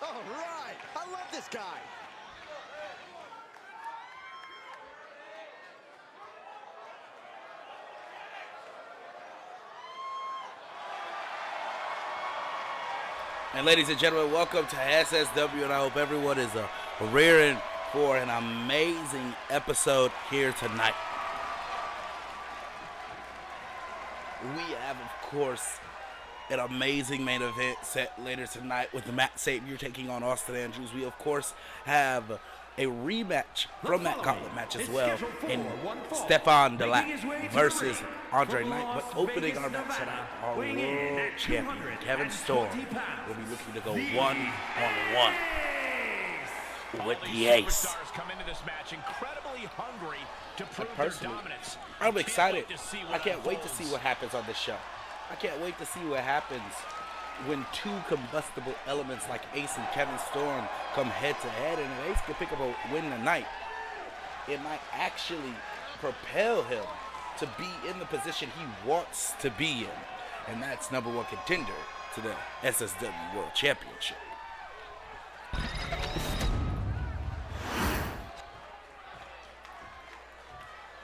All right, I love this guy. And ladies and gentlemen, welcome to SSW, and I hope everyone is rearing for an amazing episode here tonight. We have, of course, an amazing main event set later tonight with Matt Savior taking on Austin Andrews. We, of course, have a rematch from that gauntlet match as well in Stefan Delat versus Andre Knight. But opening our match tonight, our world champion, Kevin Storm, will be looking to go one-on-one with the Ace. Personally, I'm excited. I can't wait to see what happens on this show. I can't wait to see what happens when two combustible elements like Ace and Kevin Storm come head-to-head, and if Ace can pick up a win tonight, it might actually propel him to be in the position he wants to be in, and that's number one contender to the SSW World Championship.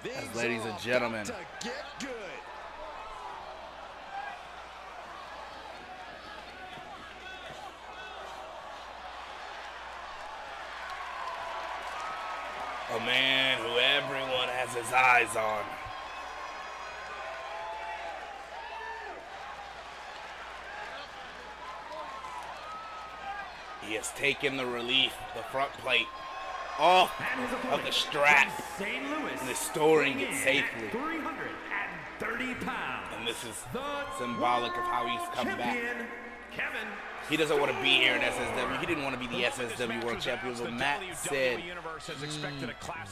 As ladies and gentlemen, a man who everyone has his eyes on. He has taken the relief, the front plate, off of the strap and is storing it safely. 330 pounds. And this is symbolic of how he's come back. He doesn't want to be here in SSW. He didn't want to be the SSW World Champion, but Matt said he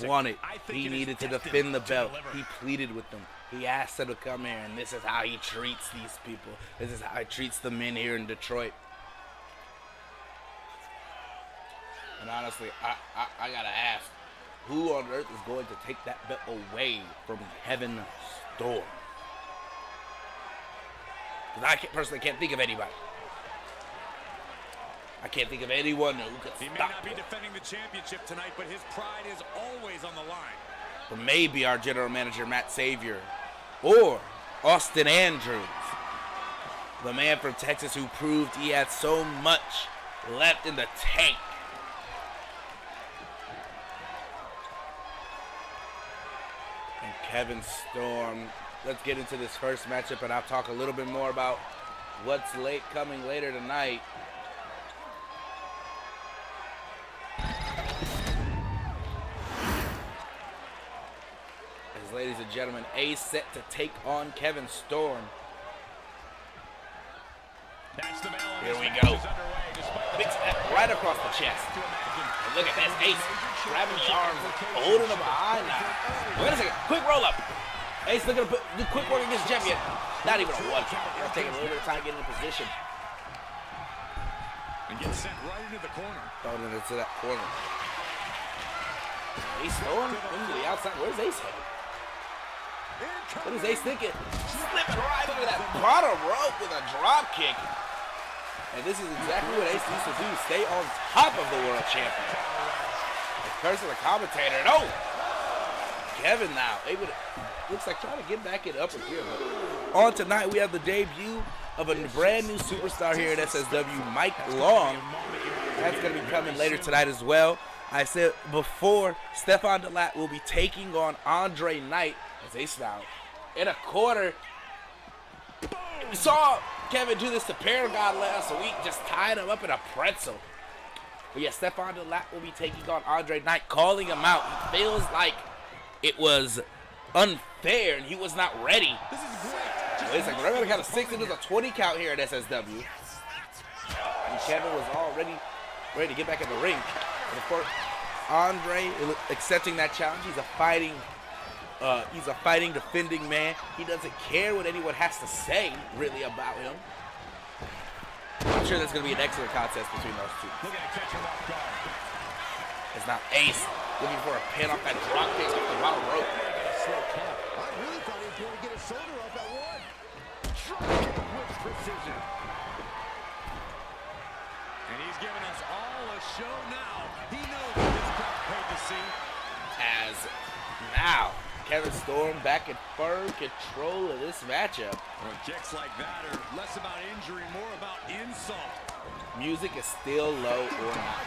wanted. He needed to defend the belt. He pleaded with them. He asked them to come here, and this is how he treats these people. This is how he treats the men here in Detroit. And honestly, I gotta ask, who on earth is going to take that belt away from Kevin Storm? Because I personally can't think of anybody. I can't think of anyone who could stop him. He may not be defending the championship tonight, but his pride is always on the line. Or maybe our general manager, Matt Savior, or Austin Andrews, the man from Texas who proved he had so much left in the tank. And Kevin Storm. Let's get into this first matchup, and I'll talk a little bit more about what's coming later tonight. As ladies and gentlemen, Ace set to take on Kevin Storm. Here we go. Big step right across the chest. And look at this, Ace grabbing the arms, holding him behind now. Wait a second, quick roll up. Ace looking to do quick work against the champion. Not even a one count. That's taking a little bit of time getting in position. And gets sent right into the corner. Throwing it into that corner. Ace Storm into the outside. Where's Ace headed? What is Ace thinking? Slipping right over that bottom rope with a drop kick. And this is exactly what Ace needs to do. Stay on top of the world champion. The curse of the commentator. No! Kevin now able to, looks like trying to get back in upper gear. But on tonight, we have the debut of a brand new superstar here at SSW, Mike Long. That's going to be coming later tonight as well. I said before, Stefan Delat will be taking on Andre Knight as Ace now in a quarter. We saw Kevin do this to Paragon last week, just tying him up in a pretzel. But yeah, Stefan Delat will be taking on Andre Knight, calling him out. He feels like it was unfair and he was not ready. This is great. It's like remember kind of 6 into the 20 count here at SSW. And Kevin was already ready to get back in the ring. And of course, Andre accepting that challenge. He's a fighting, defending man. He doesn't care what anyone has to say really about him. I'm sure there's going to be an excellent contest between those two. Look at catch him off guard. It's now Ace looking for a pin off that drop kick off the bottom rope. I really thought he was going to get his shoulder off that one. With precision. And he's He's giving us all a show now. He knows what this crowd paid to see. As now, Kevin Storm back in firm control of this matchup. Well, kicks like that are less about injury, more about insult. Music is still low or not.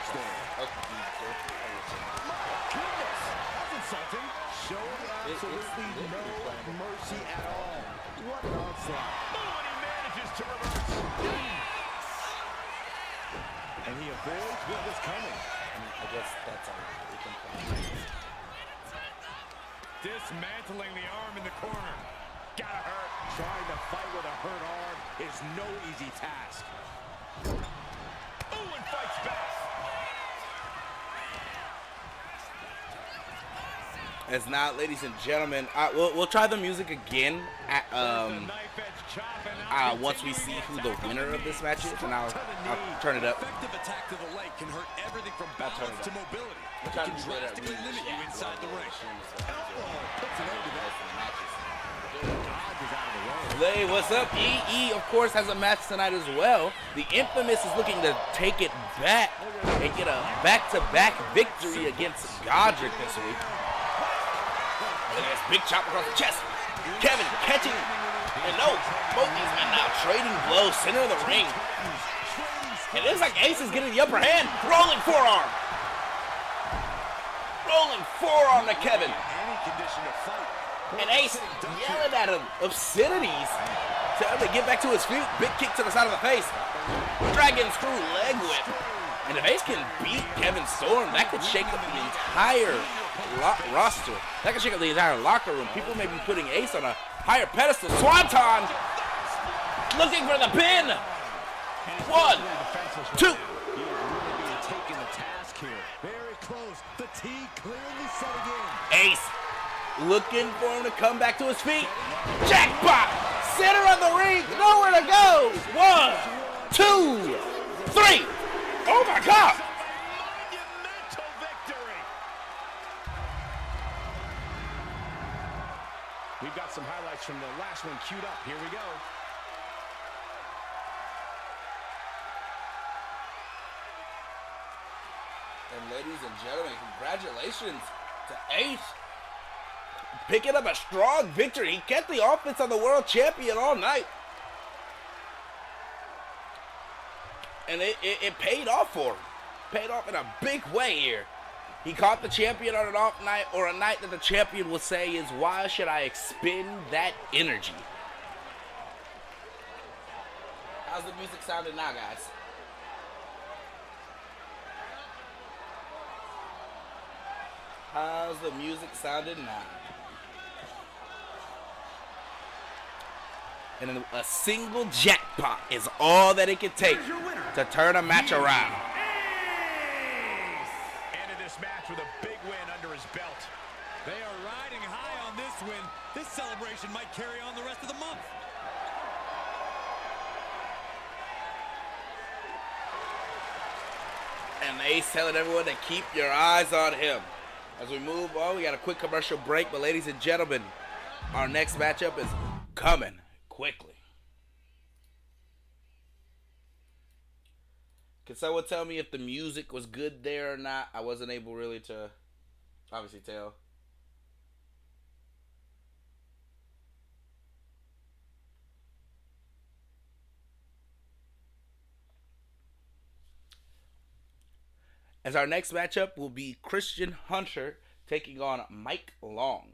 Goodness, that's insulting. Showing absolutely no mercy at all. What an onslaught. Oh, and he manages to reverse. And he avoids what was coming. I guess that's all we can play. Dismantling the arm in the corner. Gotta hurt. Trying to fight with a hurt arm is no easy task. Ooh, and fights back. As now, ladies and gentlemen, we'll try the music again at, once we see who the winner of this match is, and I'll turn it up. Effective attack to the leg can hurt everything from balance to mobility. It can drastically limit you inside the ring. Hey, what's up? EE, of course, has a match tonight as well. The Infamous is looking to take it back and get a back-to-back victory against Godric this week. Look at this big chop across the chest. Kevin catching, and no, both these men now trading blows, center of the ring. It looks like Ace is getting the upper hand. Rolling forearm. Rolling forearm to Kevin. And Ace yelling at him obscenities. Trying to get back to his feet. Big kick to the side of the face. Dragon screw leg whip. And if Ace can beat Kevin Storm, that could shake up the entire roster. That could shake up the entire locker room. People may be putting Ace on a higher pedestal. Swanton looking for the pin. 1, 2. Taking the task here. Very close. Fatigue clearly setting in. Ace looking for him to come back to his feet. Jackpot! Center of the ring. Nowhere to go. 1, 2, 3. Oh my God! Monumental victory. We've got some highlights from the last one queued up. Here we go. And ladies and gentlemen, congratulations to Ace. Picking up a strong victory. He kept the offense on the world champion all night. And it paid off for him. Paid off in a big way here. He caught the champion on an off night, or a night that the champion will say is, why should I expend that energy? How's the music sounding now, guys? How's the music sounding now? And a single jackpot is all that it can take to turn a match around. Ended this match with a big win under his belt. They are riding high on this win. This celebration might carry on the rest of the month. And Ace telling everyone to keep your eyes on him. As we move on, we got a quick commercial break, but ladies and gentlemen, our next matchup is coming quickly. Can someone tell me if the music was good there or not? I wasn't able really to obviously tell. As our next matchup will be Christian Hunter taking on Mike Long.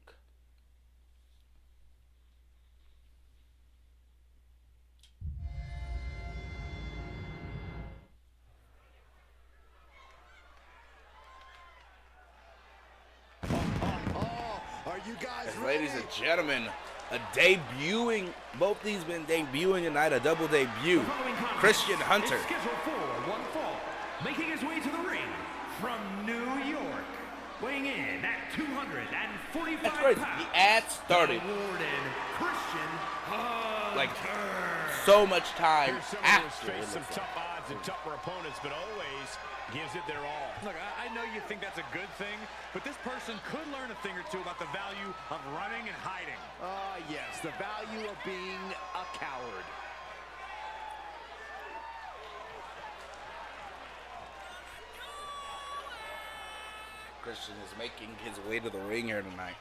Are you guys As ready? ladies and gentlemen, both these men debuting tonight, a double debut. Christian Hunter. Is scheduled for one fall, making his way to the ring from New York, weighing in at 245 That's crazy. pounds. The ad started Warden Christian Hunter. like so much time Here's someone who's after. faced some tough odds and tougher opponents, but always gives it their all. Look, I know you think that's a good thing, but this person could learn a thing or two about the value of running and hiding. Yes, the value of being a coward. Christian is making his way to the ring here tonight.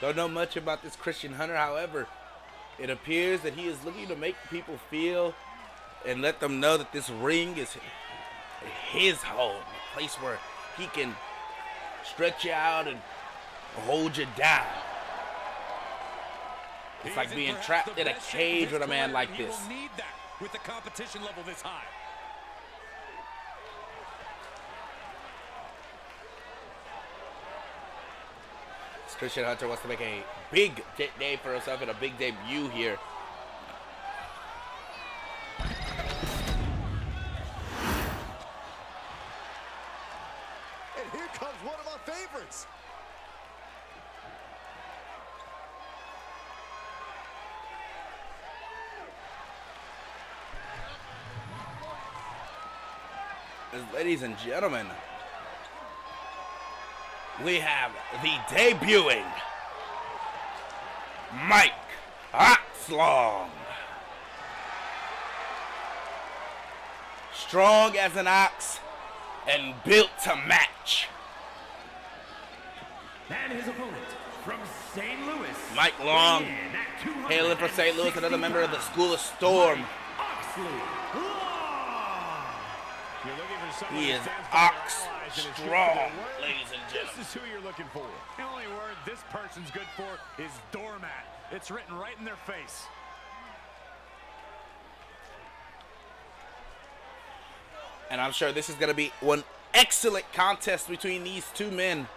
Don't know much about this Christian Hunter, however, it appears that he is looking to make people feel and let them know that this ring is his home, a place where he can stretch you out and hold you down. It's like being trapped in a cage with a man like this. He will need that with the competition level this high. Christian Hunter wants to make a big name for himself and a big debut here. And here comes one of my favorites. Ladies and gentlemen, we have the debuting Mike Oxlong. Strong as an ox and built to match. And his opponent from St. Louis, Mike Long, hailing from St. Louis, another member of the School of Storm. He is ox strong, ladies and gentlemen. This is who you're looking for. The only word this person's good for is doormat. It's written right in their face. And I'm sure this is going to be one excellent contest between these two men.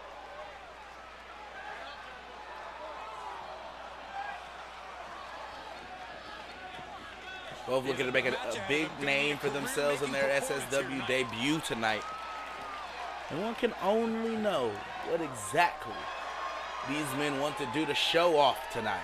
Both looking to make a big name for themselves in their SSW debut tonight. And one can only know what exactly these men want to do to show off tonight.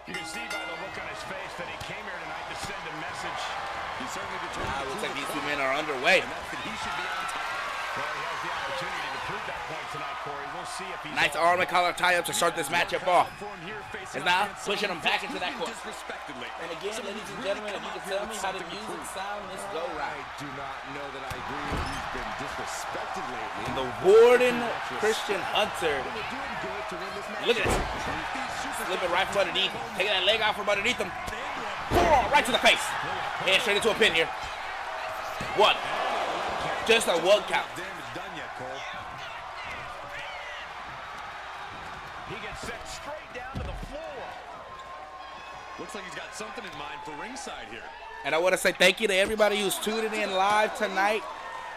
You can see by the look on his face that he came here tonight to send a message. He certainly determined. Looks like these two men are underway. And that's that he should be on top. Well, he has the opportunity to prove that point tonight, Corey. We'll see if he's Nice arm and collar tie-up to start this matchup off. And now pushing him back into that corner. Disrespectedly. And again, ladies and gentlemen, if you can tell me how the music sound, this go right. I do not know that I agree. He's been disrespected lately. And the Warden Christian Hunter. They're doing good to win this match. Look at this. Slipping right from underneath. Taking that leg out from underneath him. Forearm right to the face. Head straight into a pin here. One. Just a one count. Damage done yet, Cole. He gets set straight down to the floor. Looks like he's got something in mind for ringside here. And I want to say thank you to everybody who's tuning in live tonight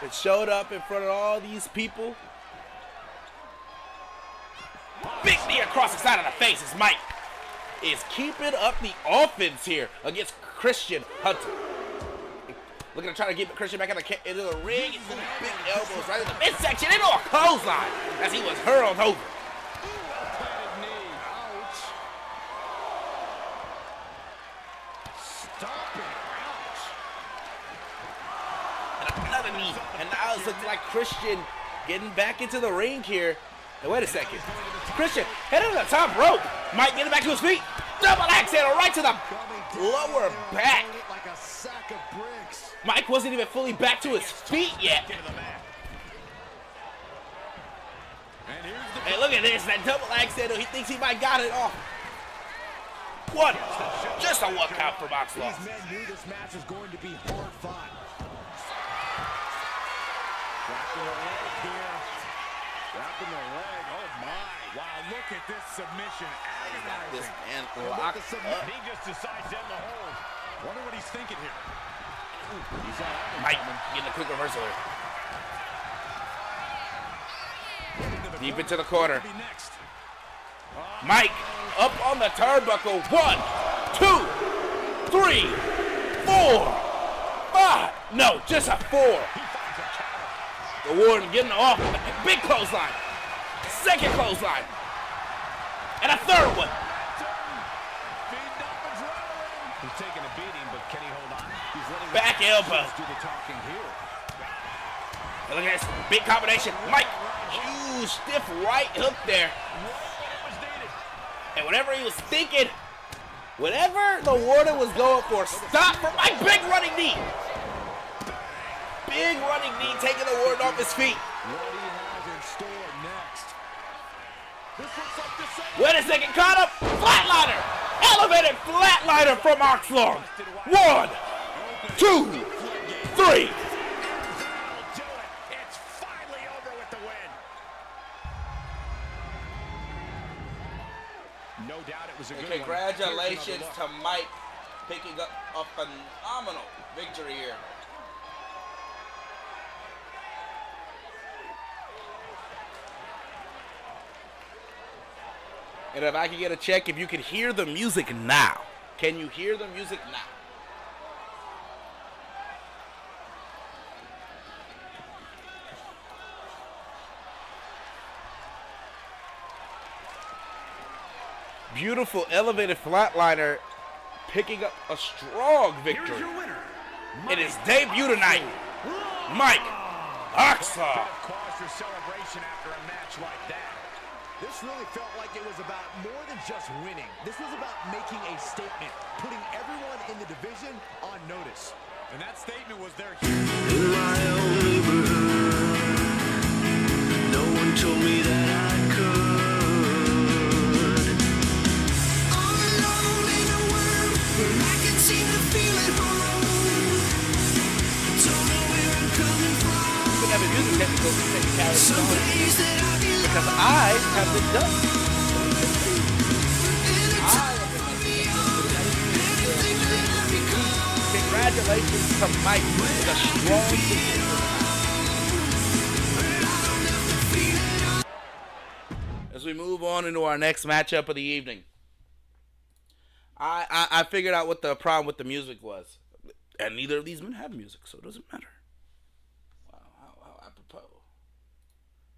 that showed up in front of all these people. Big knee across the side of the face as Mike is keeping up the offense here against Christian Hunter. Looking to try to get Christian back into the ring. He's doing big elbows right in the midsection into a clothesline as he was hurled over. And another knee. And now it looks like Christian getting back into the ring here. And wait a second. Christian heading to the top rope. Mike getting back to his feet. Double axe handle right to the lower back. Like a sack of bricks. Mike wasn't even fully back to his feet yet. Hey, look at this. That double axe handle. He thinks he might got it off. One. Just a one count for Oxlong. These men knew this match was going to be hard fought. Wrapping the leg here. Wrapping the leg. Oh, my. Wow, look at this submission. This Agonizing. man locked up. He just decides to end the hold. Wonder what he's thinking here. Mike getting a quick reversal here. Deep into the corner. Mike up on the turnbuckle. 1, 2, 3, 4, 5. No, just a 4. The Warden getting off. Big clothesline. Second clothesline. And a third one. He's taking a beating, but can he hold on? He's letting back elbow. do the talking here. And look at this big combination. Mike, huge stiff right hook there. And whatever he was thinking, whatever the Warden was going for, stop for Mike. Big running knee. Big running knee, taking the Warden off his feet. Wait a second, caught him. Flatliner. Elevated flatliner from Oxlong. 1, 2, 3. It's finally over with the win. No doubt it was a good one. Congratulations to Mike picking up a phenomenal victory here. And if I can get a check, if you can hear the music now. Can you hear the music now? Beautiful elevated flatliner picking up a strong victory. Here's your winner, In his debut tonight, Mike Oxlong. Cause for celebration after a match like that. This really felt like it was about more than just winning. This was about making a statement, putting everyone in the division on notice. And that statement was their In my own neighborhood, no one told me that I could. All alone in a world where I can seem to feel at home. Don't know where I'm coming from. We have a music technical Some days that I belong. because I have been done. Congratulations to Mike with a strong victory. As we move on into our next matchup of the evening, I figured out what the problem with the music was, and neither of these men have music, so it doesn't matter. Wow, how apropos.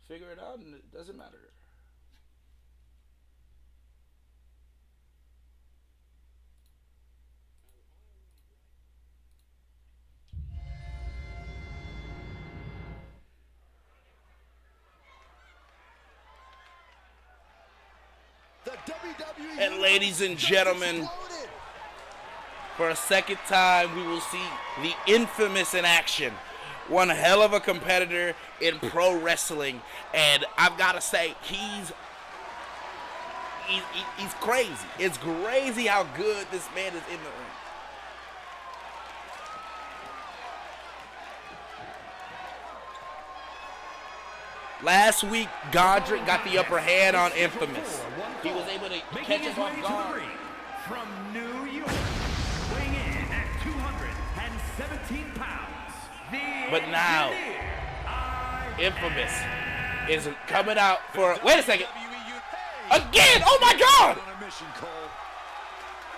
Figure it out, and it doesn't matter. The WWE And ladies and gentlemen, for a second time, we will see the infamous in action. One hell of a competitor in pro wrestling, and I've got to say, he's crazy. It's crazy how good this man is in the ring. Last week, Godric got the upper hand on Infamous. He was able to catch us off guard. From New York, weighing in at 217 pounds, But now, Infamous is coming out for. Wait a second. Again! Oh my God!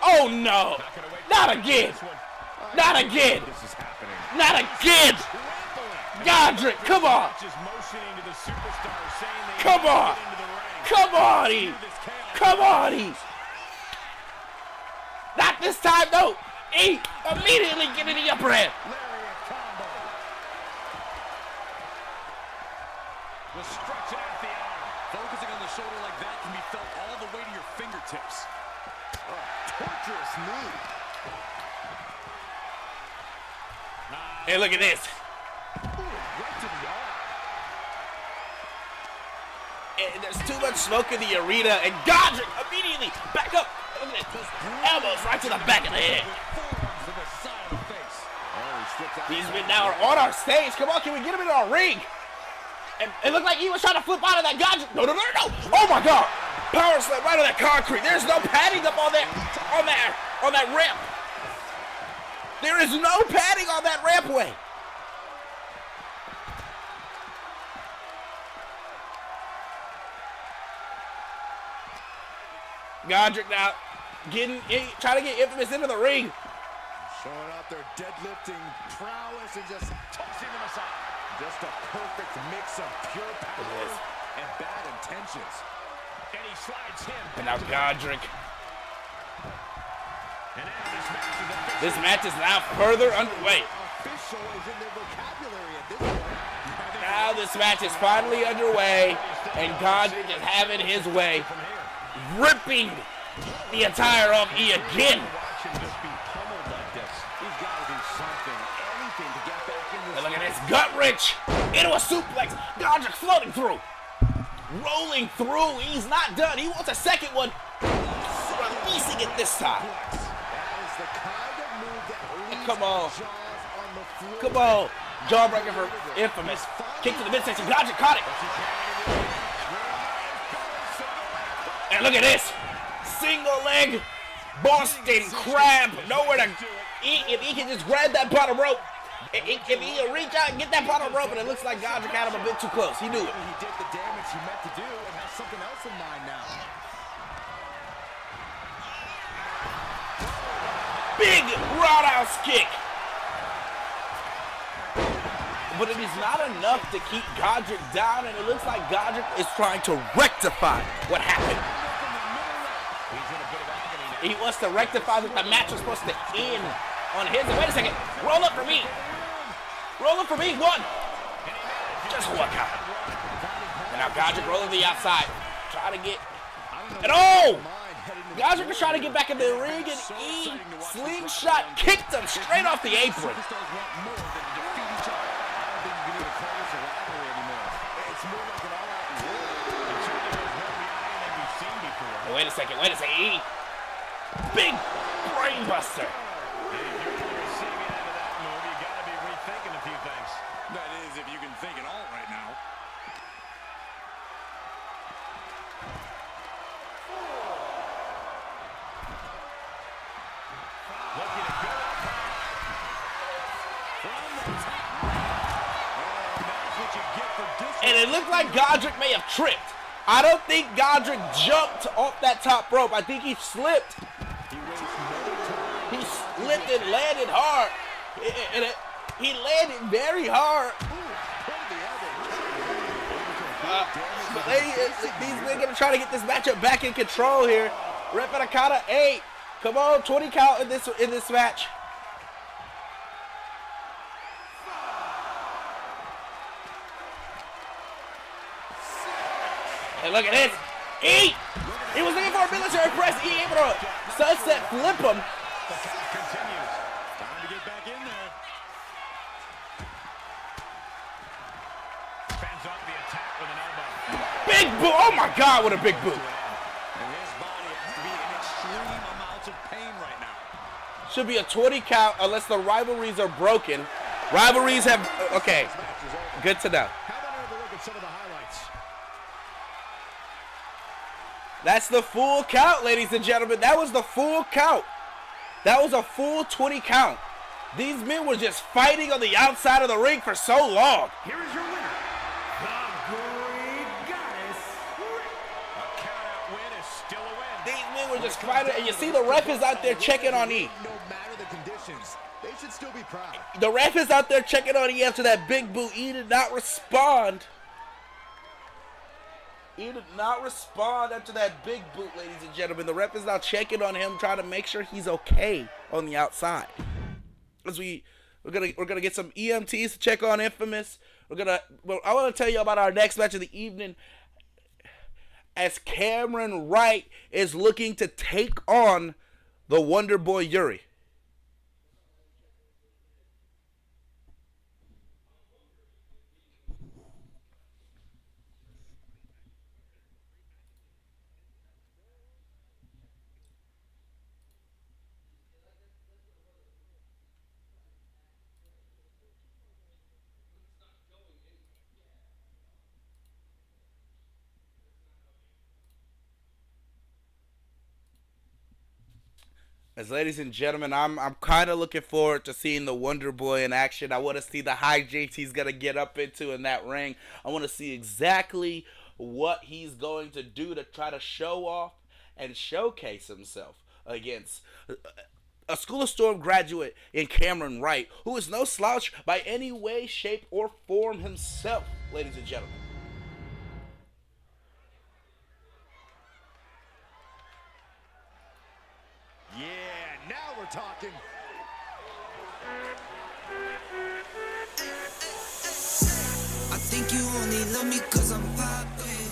Oh no! Not again! Not again! Not again! Godric, come on! Come on! Come on, E! Come on, E! Not this time, no! E immediately getting the upper hand. The stretch out the arm. Focusing on the shoulder like that can be felt all the way to your fingertips. torturous knee. Hey, look at this. Right to the arm. And there's too much smoke in the arena, and Godric immediately back up. Look at this. Elbows right to the back of the head. To the side of the face. Oh, he slipped out. These men now are on our stage. Come on, can we get him in our ring? And it looked like he was trying to flip out of that Godric. No. Oh my God. Power slam right on that concrete. There's no padding up on that ramp. There is no padding on that rampway. Godric now trying to get Infamous into the ring. Showing out their deadlifting prowess and just tossing them aside. Just a perfect mix of pure power and bad intentions. And he slides him. And now Godric. And now This match is now further underway. Official is in their vocabulary at this point. Now this match is finally underway, and Godric is having his way, ripping the attire off E again. Watch him just be pummeled like this. He's got to do something, anything to get back in this. And look at this, gut wrench into a suplex. Godric floating through, rolling through. He's not done. He wants a second one. Releasing it this time. That is the kind of move that leaves Come on. jaws on the floor. Come on. Jawbreaker for Infamous. Kick to the midsection. Godric caught it. And look at this. Single leg. Boston Crab. Nowhere to eat. If he can just grab that bottom rope. If he can reach out and get that bottom rope, and it looks like Godric had him a bit too close. He knew it. He did the damage he meant to do and has something else in mind now. Big roundhouse kick. But it is not enough to keep Godric down, and it looks like Godric is trying to rectify what happened. He wants to rectify that the match was supposed to end on his. Wait a second. Roll up for me. Roll up for me. One. Just one count. And now Godric rolling to the outside. Try to get. And oh! Godric is trying to get back in the ring, and E slingshot kicked him straight off the apron. Wait a second, E. Big brain buster. That is, if you can think at all right now. Looking to go up from the top. And that's what you get for this. And it looked like Godric may have tripped. I don't think Godric jumped off that top rope. I think he slipped. He slipped and landed hard. He landed very hard. These men are going to try to get this matchup back in control here. Rep at a count of 8. Come on, 20 count in this match. And look at this. E! He was looking for a military press. He able to sunset flip him. The count continues. Time to get back in there. Fans off the attack with an elbow. Big boot. Oh my God, what a big boot. And his body has to be in extreme amounts of pain right now. Should be a 20 count unless the rivalries are broken. Rivalries have, okay, good to know. How about another look at some of the highlights? That's the full count, ladies and gentlemen. That was the full count. That was a full 20 count. These men were just fighting on the outside of the ring for so long. Here is your winner, the Great Goddess. A count-out win is still a win. These men were just fighting, and you see the ref is out there checking on E. No matter the conditions, they should still be proud. The ref is out there checking on E after that big boot. E did not respond. He did not respond after that big boot, ladies and gentlemen. The ref is now checking on him, trying to make sure he's okay on the outside. As we're gonna get some EMTs to check on Infamous. I want to tell you about our next match of the evening, as Cameron Wright is looking to take on the Wonder Boy Yuri. As ladies and gentlemen, I'm kind of looking forward to seeing the Wonder Boy in action. I want to see the hijinks he's going to get up into in that ring. I want to see exactly what he's going to do to try to show off and showcase himself against a School of Storm graduate in Cameron Wright, who is no slouch by any way, shape, or form himself, ladies and gentlemen. talking. I think you only love me cause I'm poppin'.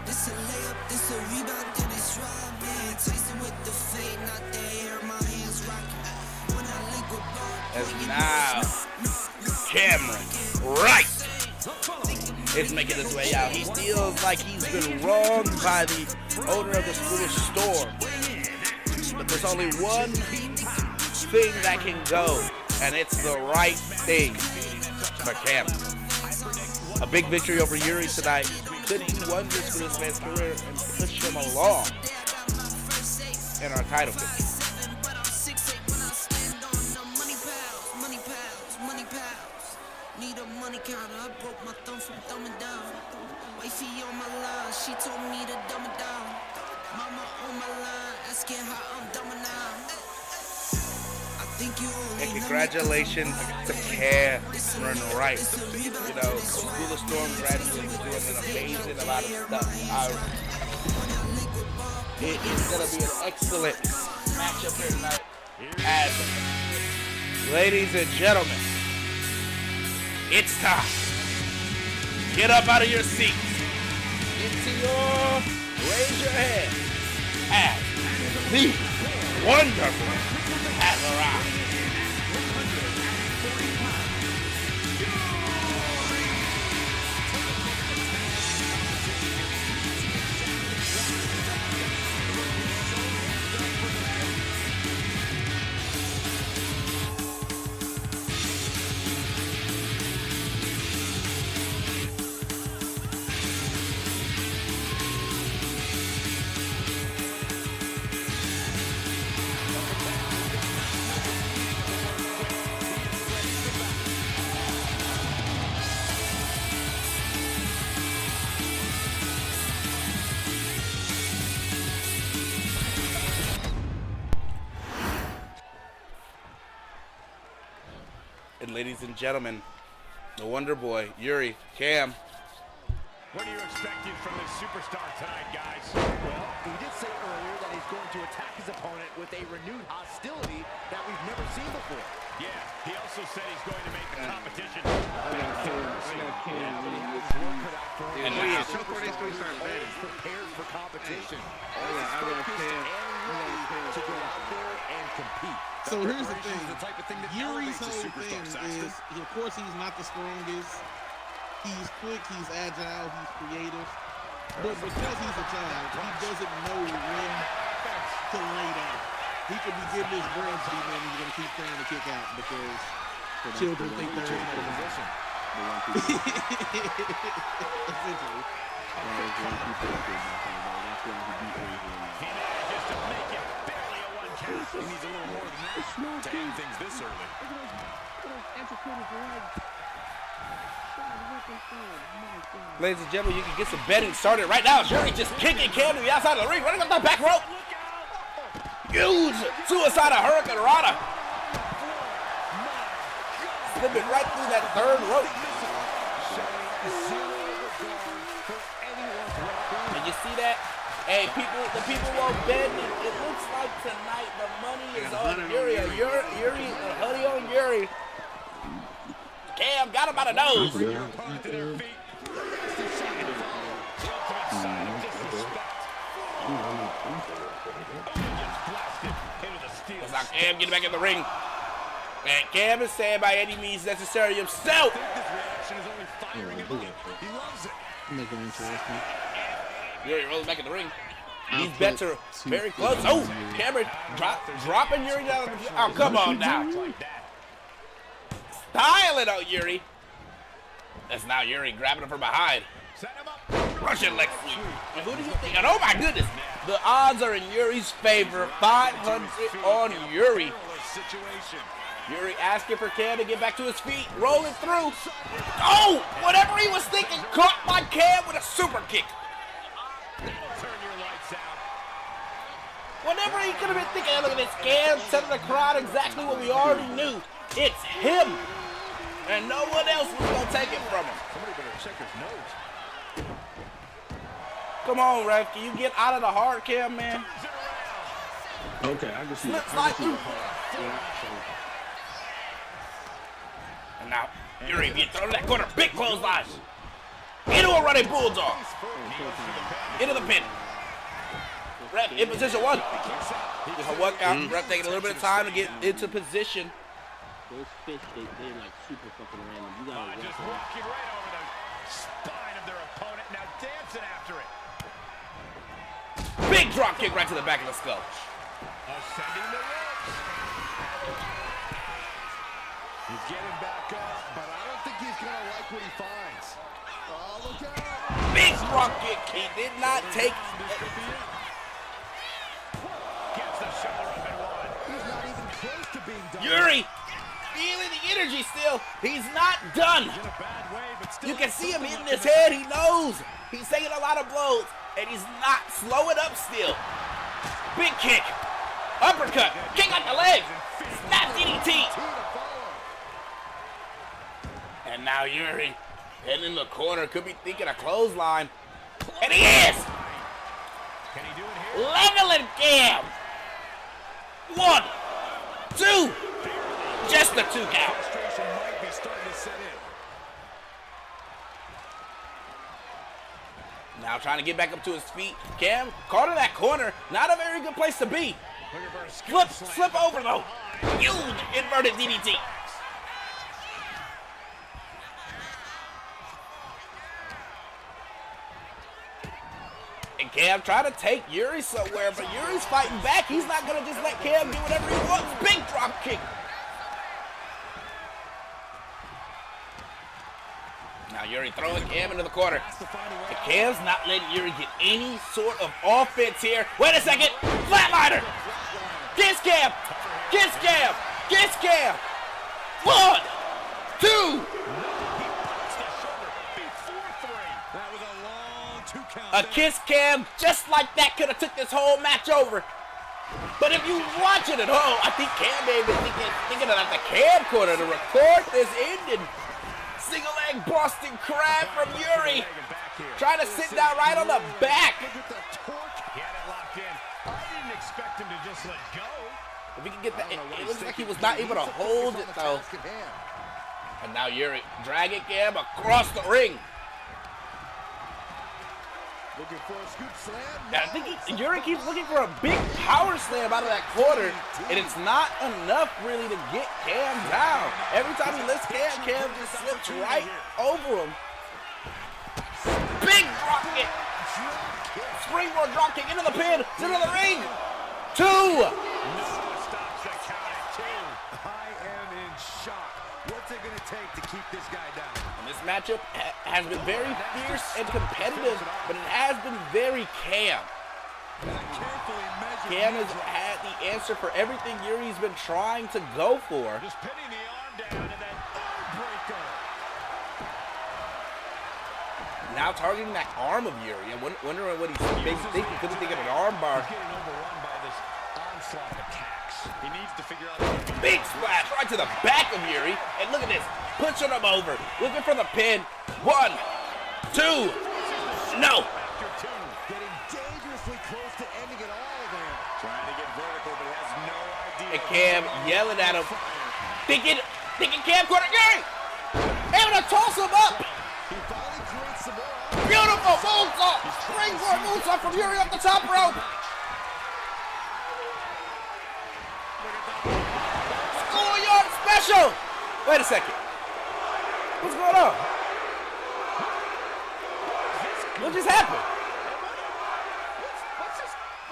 This a layup, this a rebound, then it's robbing. Tasting with the fade, not the air, my hands rockin'. When I link with ball, As now, Cameron Rice is making his way out. He feels like he's been wronged by the owner of the Swedish Storm. But there's only one thing that can go, and it's the right thing for Cameron. A big victory over Yuri tonight could do wonders for this man's career and push him along in our title picture. Need a money counter, I broke my thumb from thumbing down. Wifey on my line, she told me to dumb it down. Mama on my line, asking how I'm dumbing now. I think you only And congratulations to Cameron Rice. You know, School of Storm graduates doing an amazing amount of stuff. It is going to be an excellent matchup here tonight. As, ladies and gentlemen, it's time. Get up out of your seats. Raise your hand. As the wonderful has arrived. And ladies and gentlemen, the Wonder Boy, Yuri, Cam. What are you expecting from this superstar tonight, guys? Well, he did say earlier that he's going to attack his opponent with a renewed hostility that we've never seen before. Yeah, he also said he's going to make the competition. And now, Prepared for competition. To go out there and compete. So here's the thing. The type of thing that Yuri's elevates a whole superstar, thing Saxton. is, of course, he's not the strongest. He's quick, he's agile, he's creative. But because he's a child, he doesn't know when to lay down. He could be getting his brain beaten and he's going to keep trying to kick out because children think they're in that position. Essentially. He manages to make it barely a one count. He needs a little more than that to end things this early. ladies and gentlemen, you can get some betting started right now. Yuri just kicking Cam to the outside of the ring, running up the back rope. Huge suicide of Hurricane Rana. Slipping right through that third rope. And you see that? Hey, the people won't bet. It looks like tonight the money is on Yuri. Yuri, a hoodie on Yuri. Cam got him by the nose. It's like Cam getting back in the ring. And Cam is saying by any means necessary himself. Make it interesting. Yuri rolls back in the ring. These bets are very close. Oh, Cameron dropping Yuri down. Oh, come on now. Styling out Yuri. That's now Yuri grabbing him from behind. Russian leg sweep. And who do you think? And oh my goodness, the odds are in Yuri's favor. 500 on Yuri. Yuri asking for Cam to get back to his feet. Rolling through. Oh, whatever he was thinking, caught by Cam with a super kick. Whatever he could have been thinking, look at this, Cam telling the crowd exactly what we already knew. It's him. And no one else was going to take it from him. Somebody better check his nose. Come on, ref. Can you get out of the hard Cam, man? Okay, I can see Slip slide through. And now, Yuri being thrown in that corner. Big clothesline. Into a running bulldog. Into the pin. Ref in position 1. Just a 1 count. Ref taking a little bit of time to get into position. Those fish, they're like super fucking random. You gotta just walking right over the spine of their opponent. Now dancing after it. Big drop kick right to the back of the skull. Ascending the ropes. He's getting back up, but I don't think he's gonna like what he finds. Oh, look out! Big drop kick. He did not take. Gets the shoulder up and one. He's not even close to being done. Yuri feeling the energy still. He's not done. In a bad way, but still You can see him hitting his head. He knows. He's taking a lot of blows, and he's not slowing up still. Big kick. Uppercut. Kick on the leg. Snap DDT. And now Yuri heading in the corner. Could be thinking a clothesline. And he is. Can he do it here? Leveling Cam. 1, 2. Just a 2 count. Frustration might be starting to set in. Now trying to get back up to his feet. Cam caught in that corner. Not a very good place to be. Slip over though. Huge inverted DDT. And Cam trying to take Yuri somewhere, but Yuri's fighting back. He's not going to just let Cam do whatever he wants. Big drop kick. Now Yuri throwing Cam into the corner. And Cam's not letting Yuri get any sort of offense here. Wait a second. Flatliner. Kiss Cam. Kiss Cam. Kiss Cam. 1, 2. A kiss Cam just like that could have took this whole match over. But if you watch it at home, I think Cam may have been thinking about the Cam corner to record this ending. Single leg Boston Crab from Yuri. Trying to sit down right on the back. He had it locked in. I didn't expect him to just let go. If he can get that, it looks like he was not able to hold it though. And now Yuri dragging Cam across the ring. Looking for a scoop slam. And I think Yuri keeps looking for a big power slam out of that corner, and it's not enough really to get Cam down. Every time he lifts Cam, Cam just slips right over him. Big drop kick. Springboard drop kick into the pin, into the ring. 2. Stops the count at 2. I am in shock. What's it going to take to keep this guy down? And this matchup has been very fierce and competitive, but it has been very Cam. Cam has had the answer for everything Yuri's been trying to go for. Just pinning the arm down and then arm breaker. Now targeting that arm of Yuri. I'm wondering what he's maybe thinking. Could he think of an arm bar? He's getting overrun by this onslaught of attacks. He needs to figure out. Big splash right to the back of Yuri. And look at this. Pushing him over. Looking for the pin. 1, 2. No. Getting dangerously close to ending it all there. Trying to get vertical, but he has no idea. And Cam yelling at him. Thinking Cam corner. Yuri! Able to toss him up. He finally creates some more. Beautiful moonsault. Springboard moonsault from Yuri up the top rope. Schoolyard special. Wait a second. What's going on? What just happened?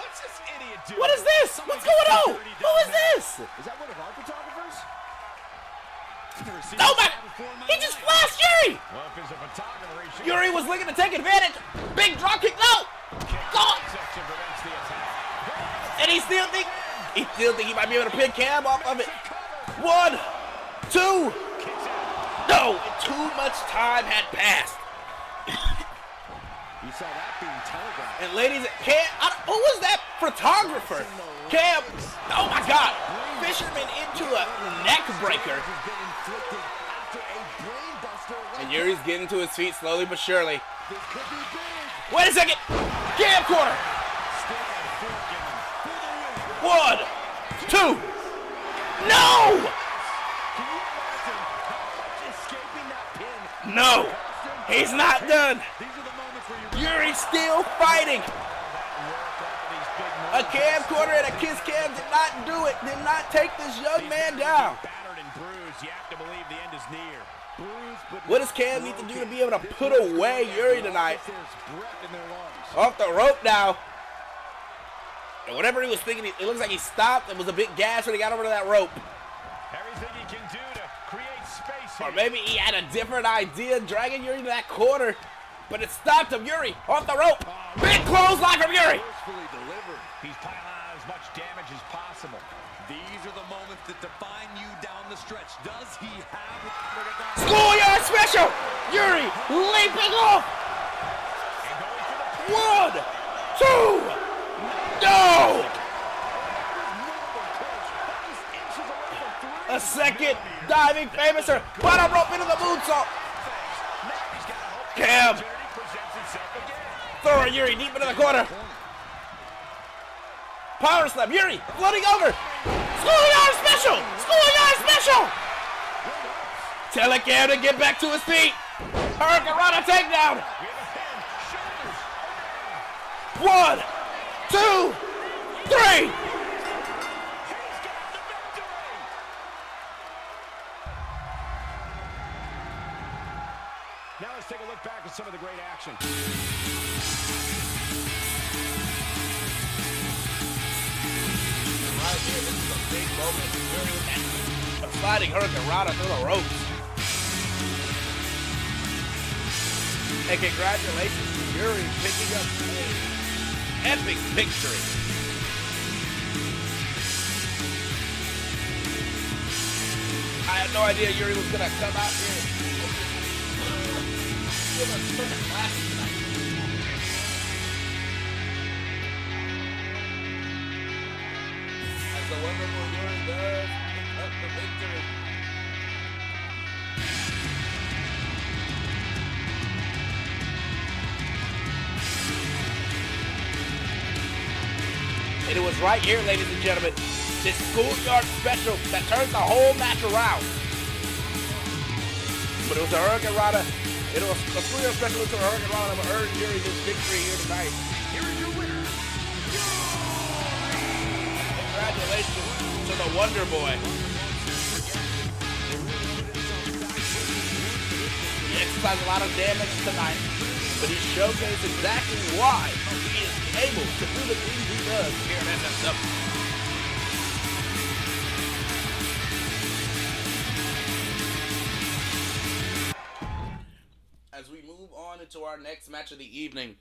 What's this idiot doing? What is this? What's going on? Who is this? Is that one of our photographers? Oh my! He just flashed Yuri! Well, if it's a photographer, he should Yuri was looking to take advantage. Big drop kick. No! Go! section prevents the attack. And he still think he might be able to pin Cam off of it. 1, 2. No! Too much time had passed. You saw that being telegraphed. And ladies, who was that photographer? Cam, oh my God. Fisherman into a neck breaker. And Yuri's getting to his feet slowly but surely. Wait a second. Cam corner. 1, 2. No! Can you imagine how much escaping that pin? No! He's not done! These are the moments where you Yuri's still fighting! A camcorder and a kiss cam did not do it, did not take this young man down. Battered and bruised. You have to believe the end is near. What does Cam need to do to be able to put away Yuri tonight? Off the rope now. And whatever he was thinking, it looks like he stopped and was a bit gassed when he got over to that rope. Everything he can do to create space here. Or maybe he had a different idea, dragging Yuri to that corner, but it stopped him. Yuri off the rope. Big clothesline from Yuri. He's piling on as much damage as possible. These are the moments that define you down the stretch. Does he have it? Schoolyard special. Yuri leaping off. 1, 2. No. A second diving famouser. Bottom rope into the moonsault. Cam throwing Yuri deep into the corner. Power slam. Yuri floating over. Schoolyard special. Schoolyard special. Telling Cam to get back to his feet. Hurricane Rana takedown. 1, 2, 3. Now let's take a look back at some of the great action. Right here, this is a big moment. Sliding Hurricane Rana through the ropes. And congratulations to Yuri picking up an epic victory. I had no idea Yuri was going to come out here and give us such a classic tonight. As the wonderful Yuri does pick up the victory. And it was right here, ladies and gentlemen, this schoolyard special that turned the whole match around. But it was a Hurricane Rana. It was a schoolyard special to a Hurricane Rana that earned Yuri this victory here tonight. Here is your winner. Congratulations to the Wonder Boy. He exercised a lot of damage tonight, but he showcased exactly why he is able to do the things he does here at SSW. As we move on into our next match of the evening,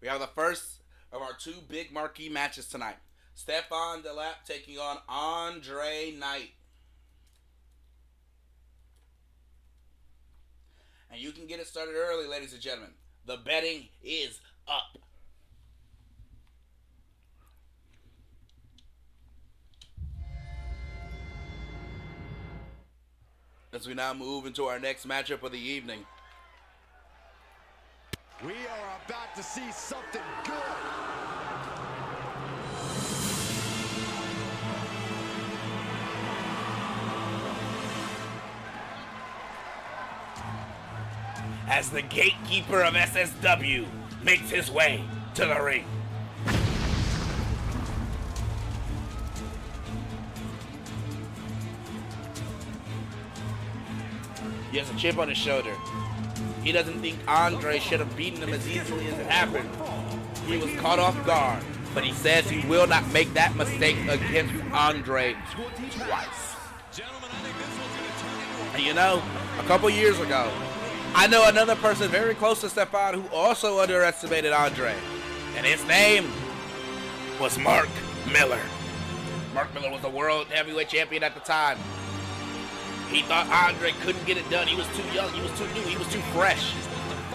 we have the first of our two big marquee matches tonight. Stefan Delap taking on Andre Knight. And you can get it started early, ladies and gentlemen. The betting is up. As we now move into our next matchup of the evening. We are about to see something good. As the gatekeeper of SSW makes his way to the ring. He has a chip on his shoulder. He doesn't think Andre should have beaten him as easily as it happened. He was caught off guard, but he says he will not make that mistake against Andre twice. And you know, a couple years ago, I know another person very close to Stefan who also underestimated Andre, and his name was Mark Miller. Mark Miller was the world heavyweight champion at the time. He thought Andre couldn't get it done. He was too young, he was too new, he was too fresh.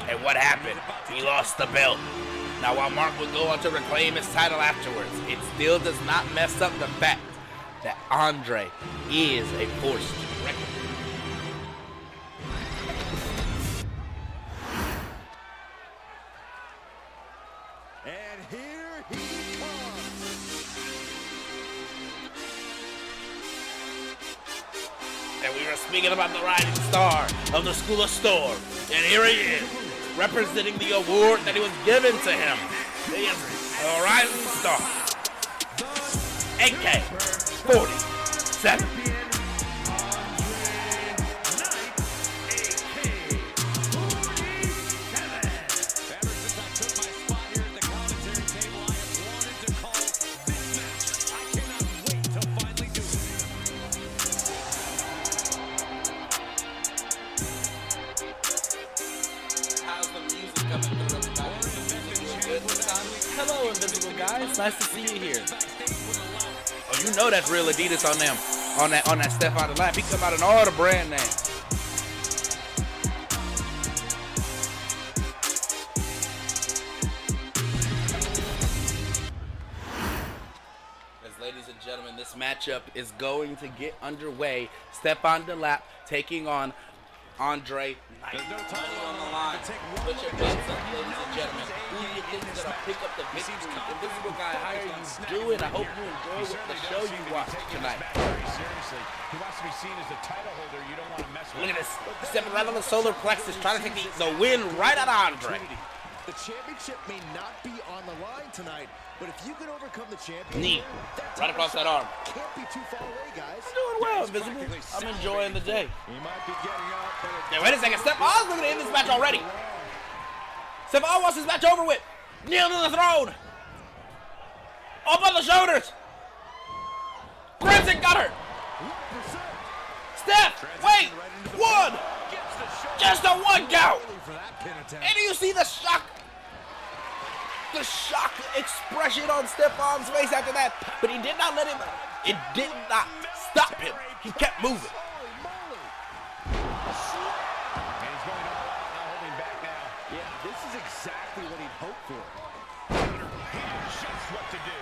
And what happened? He lost the belt. Now while Mark would go on to reclaim his title afterwards, it still does not mess up the fact that Andre is a force to reckon with. We were speaking about the rising star of the School of Storm. And here he is, representing the award that he was given to him. He is a rising star. AK-47. Hello, invisible guys. Nice to see you here. Oh, you know that's real Adidas on them. On that Step Out of Lap. He come out in all the brand names. As ladies and gentlemen, this matchup is going to get underway. Step on the lap, taking on Andre. There's no time on the line. Put your bets up, ladies and gentlemen. Who do you think is going to pick up the victory? Invisible Guy, how are you doing? I hope you enjoy the show you watch tonight. Seriously, he wants to be seen as the title holder. You don't want to mess with. Look at this. Stepping right on the solar plexus, trying to take the win right out of Andre. The championship may not be on the line tonight, but if you can overcome the champion, Knee right across that arm. Can't be too far away, guys. Doing well, Invisible. I'm enjoying the day. He might be getting up, but Now, wait a second. Step on looking to end this match already. Step on wants this match over with. Kneel to the throne. Up on the shoulders. Crimson got her. Steph, wait. One. Just a one count. And do you see the shock expression on Stefan's face after that? But he did not let him. It did not stop him. He kept moving. and he's going all out, not holding back now. Yeah, this is exactly what he'd hoped for. He knows just what to do.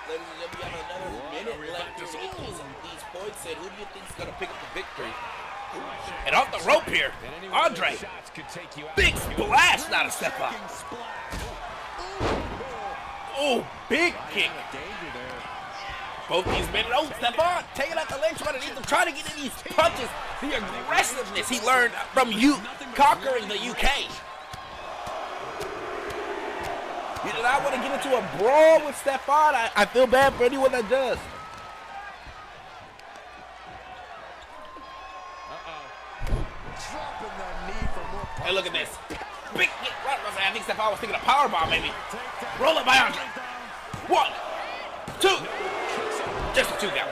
Ladies and gentlemen, we have another minute left to get these points in. Who do you think is going to pick up the victory? And off the rope here, Andre. Big splash, not a step up. Oh, big kick. Both these men, oh, step on, taking out the legs underneath them, trying to get in these punches. The aggressiveness he learned from conquering the UK. He did not want to get into a brawl with Stefan. I feel bad for anyone that does. Hey, look at this. Big hit. I think Stefan was thinking a powerbomb, maybe. Roll it by Andre. 1, 2. Just a 2 count.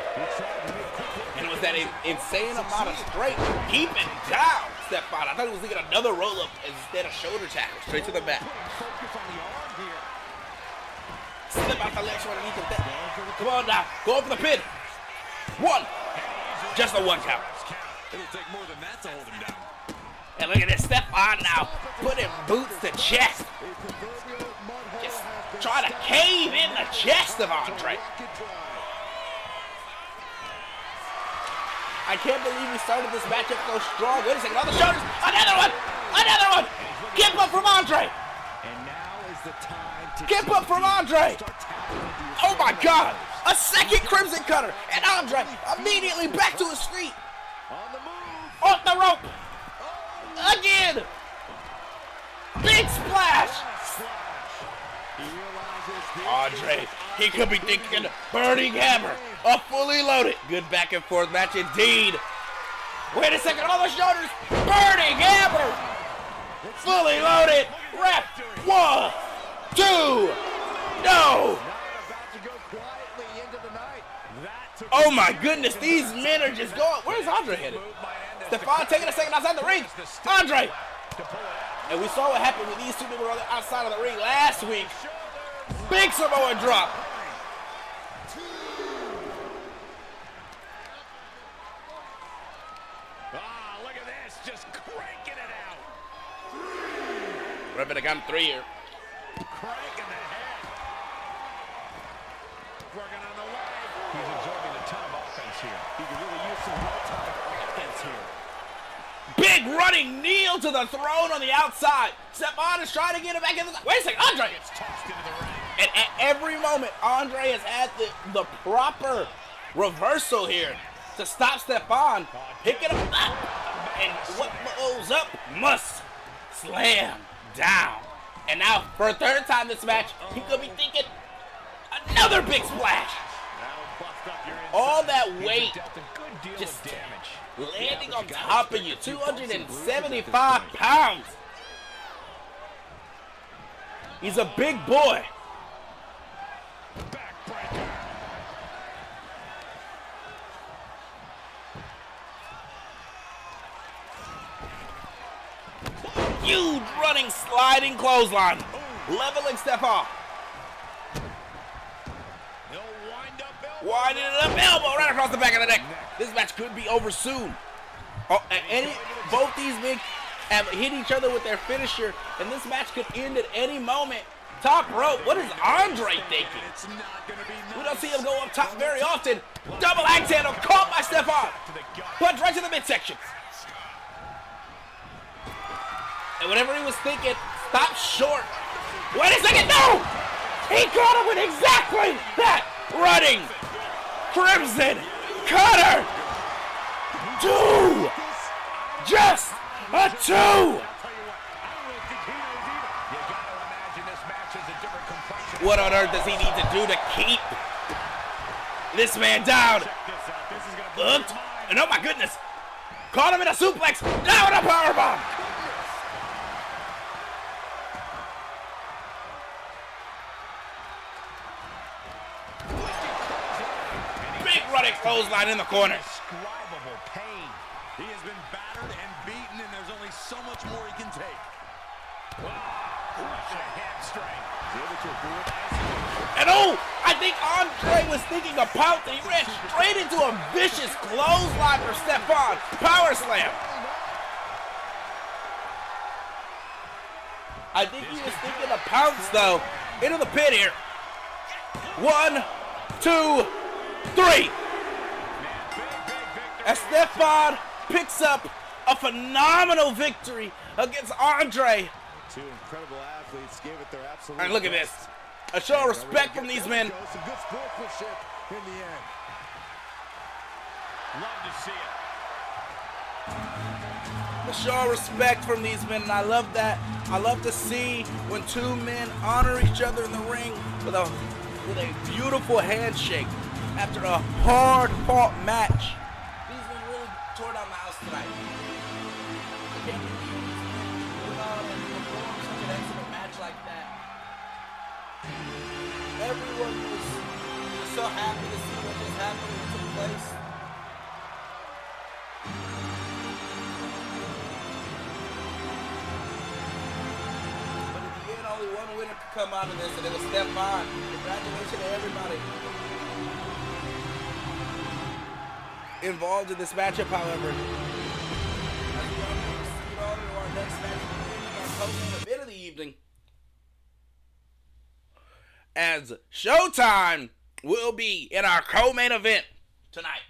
And it was that insane amount of strength keeping down Stefan. I thought he was thinking another roll-up instead of shoulder tackle. Straight to the back. Slip out the legs underneath the deck. Come on now. Go for the pin. 1. Just a 1 count. It'll take more than that to hold him down. And look at this, Stefan now, putting boots to chest. Just trying to cave in the chest of Andre. I can't believe we started this matchup so strong. Wait a second, on the shoulders, another one! Another one! Give up from Andre! And now is the time to Give up from Andre! Oh my God! A second Crimson Cutter! And Andre immediately back to his feet! on the move. Off the rope! Again! Big splash! Andre, he could be thinking Burning Hammer, a fully loaded. Good back and forth match indeed. Wait a second, on the shoulders, Burning Hammer! Fully loaded, ref, 1, 2, no! Oh my goodness, these men are just going. Where's Andre headed? Stefan taking a second outside the ring. Andre! And we saw what happened when these two men were on the outside of the ring last week. Big Samoan drop. Ah, look at this, just cranking it out. Ref it got 3 here. Cranking the head. Working on the leg. He's absorbing a ton of offense here. He can really use some well-timed offense here. Big running kneel to the throne on the outside. Stefan is trying to get it back in the. Wait a second, Andre! Gets tossed into the ring. And at every moment, Andre has had the proper reversal here to stop Stefan. Picking him up. And what goes up must slam down. And now, for a third time this match, he could be thinking another big splash. All that weight just landing on top of you. 275 pounds. He's a big boy. Huge running, sliding clothesline. Leveling Stefan. Winding it up, elbow right across the back of the neck. This match could be over soon. Both these men have hit each other with their finisher, and this match could end at any moment. Top rope, what is Andre thinking? We don't see him go up top very often. Double axe handle caught by Stefan. Punch right to the midsection. And whatever he was thinking, stop short. Wait a second, no! He caught him with exactly that. Running. Crimson Cutter. 2. Just a 2. What on earth does he need to do to keep this man down? Looked, and oh my goodness. Caught him in a suplex. Now in a powerbomb. Running clothesline in the corner. Indescribable pain. He has been battered and beaten, and there's only so much more he can take. Russian hamstring. And oh, I think Andre was thinking of pouncing. He ran straight into a vicious clothesline for Stefan. Power slam. I think he was thinking of pounce though. Into the pit here. 1, 2, 3. As Stefan picks up a phenomenal victory against Andre. Two incredible athletes gave it their absolute And look at this. A show of respect from these men. Some good sportsmanship in the end. Love to see it. A show of respect from these men, and I love that. I love to see when two men honor each other in the ring with a beautiful handshake after a hard-fought match. These men really tore down the house tonight. I can't believe these men put on and perform such an excellent match like that. Everyone was just so happy to see what just happened and took place. But in the end, only one winner could come out of this, and it was Stefan. Congratulations to everybody involved in this matchup, however. As we are going to proceed on to our next match, our co-main event of the evening, as Showtime will be in our co-main event tonight.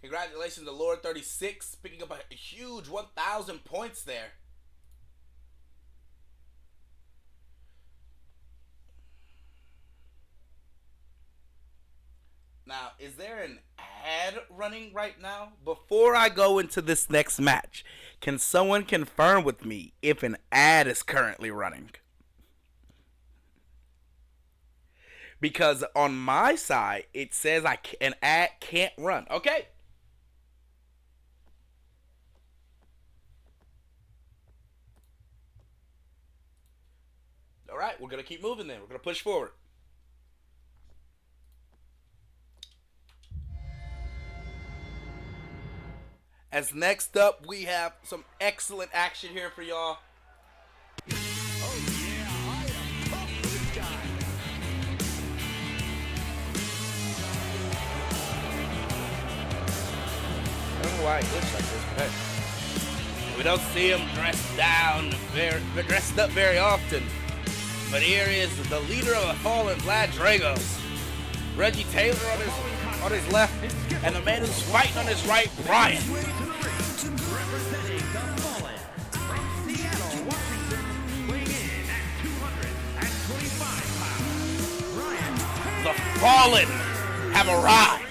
Congratulations to Lord 36, picking up a huge 1,000 points there. Now, is there an ad running right now? Before I go into this next match, can someone confirm with me if an ad is currently running? Because on my side, it says an ad can't run. Okay. All right, we're going to keep moving then. We're going to push forward. As next up, we have some excellent action here for y'all. Oh yeah, I am pumped for this guy. I don't know why it looks like this, but hey. We don't see him dressed up very often. But here is the leader of the Fallen, Vlad Dragos. Reggie Taylor on his left, and the man who's fighting on his right, Brian. Representing the Fallen from Seattle, Washington, weighing Fallen have arrived.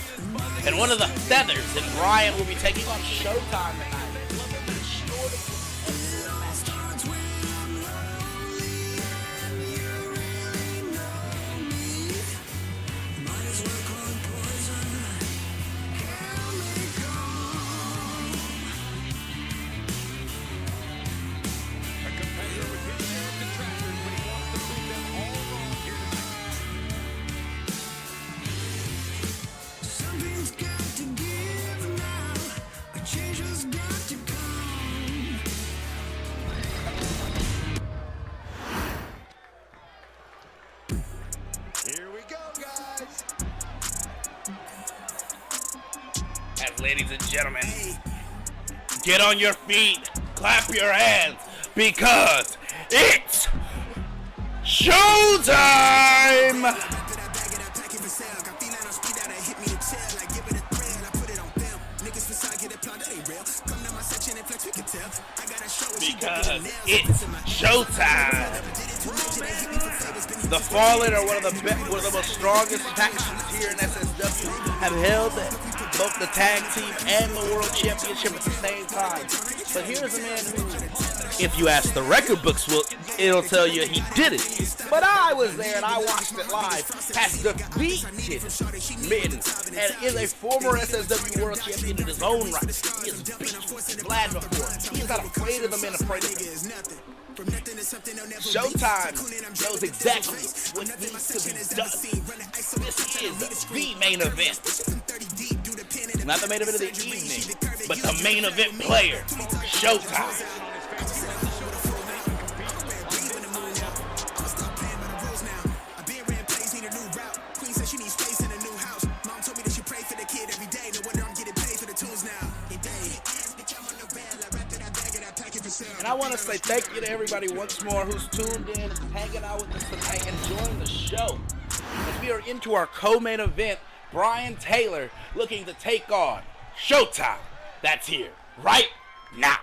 And one of the feathers that Bryan will be taking on Showtime tonight. Ladies and gentlemen, get on your feet, clap your hands, because it's showtime! Because it's showtime! The Fallen are one of the most strongest factions here in SSW, have held both the tag team and the world championship at the same time. But here's a man who, if you ask the record books, it'll tell you he did it. But I was there and I watched it live. Has defeated men and is a former SSW world champion in his own right. He has beat Vlad before. He is not afraid of the men afraid of him. Showtime knows exactly what needs to be done. This is the main event. Not the main event of the evening, but the main event player, Showtime. And I want to say thank you to everybody once more who's tuned in, hanging out with us tonight, enjoying the show. As we are into our co-main event, Bryan Taylor looking to take on Showtime. That's here, right now.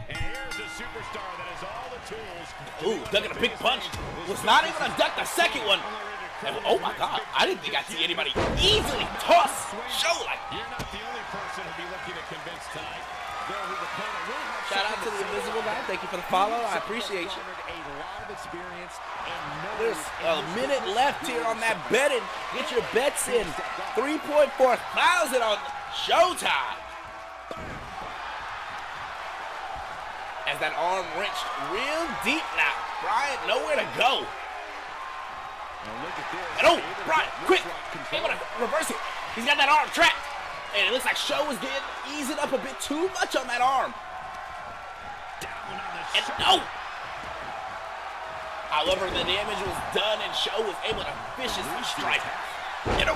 And here's a superstar that has all the tools. Ooh, ducking a big punch. Was not even a duck the second one. And, oh my God, I didn't think I'd see anybody easily toss Show like that. You're not the only person who'll be looking to convince tonight. Shout out to the Invisible Guy. Thank you for the follow. I appreciate you. There's a minute left here on that betting. Get your bets in. 3.4 thousand on Showtime. As that arm wrenched real deep now. Bryan, nowhere to go. And oh, Bryan, quick. Able to reverse it. He's got that arm trapped. And it looks like Show is easing up a bit too much on that arm. And no! However, the damage was done and Show was able to viciously strike. And a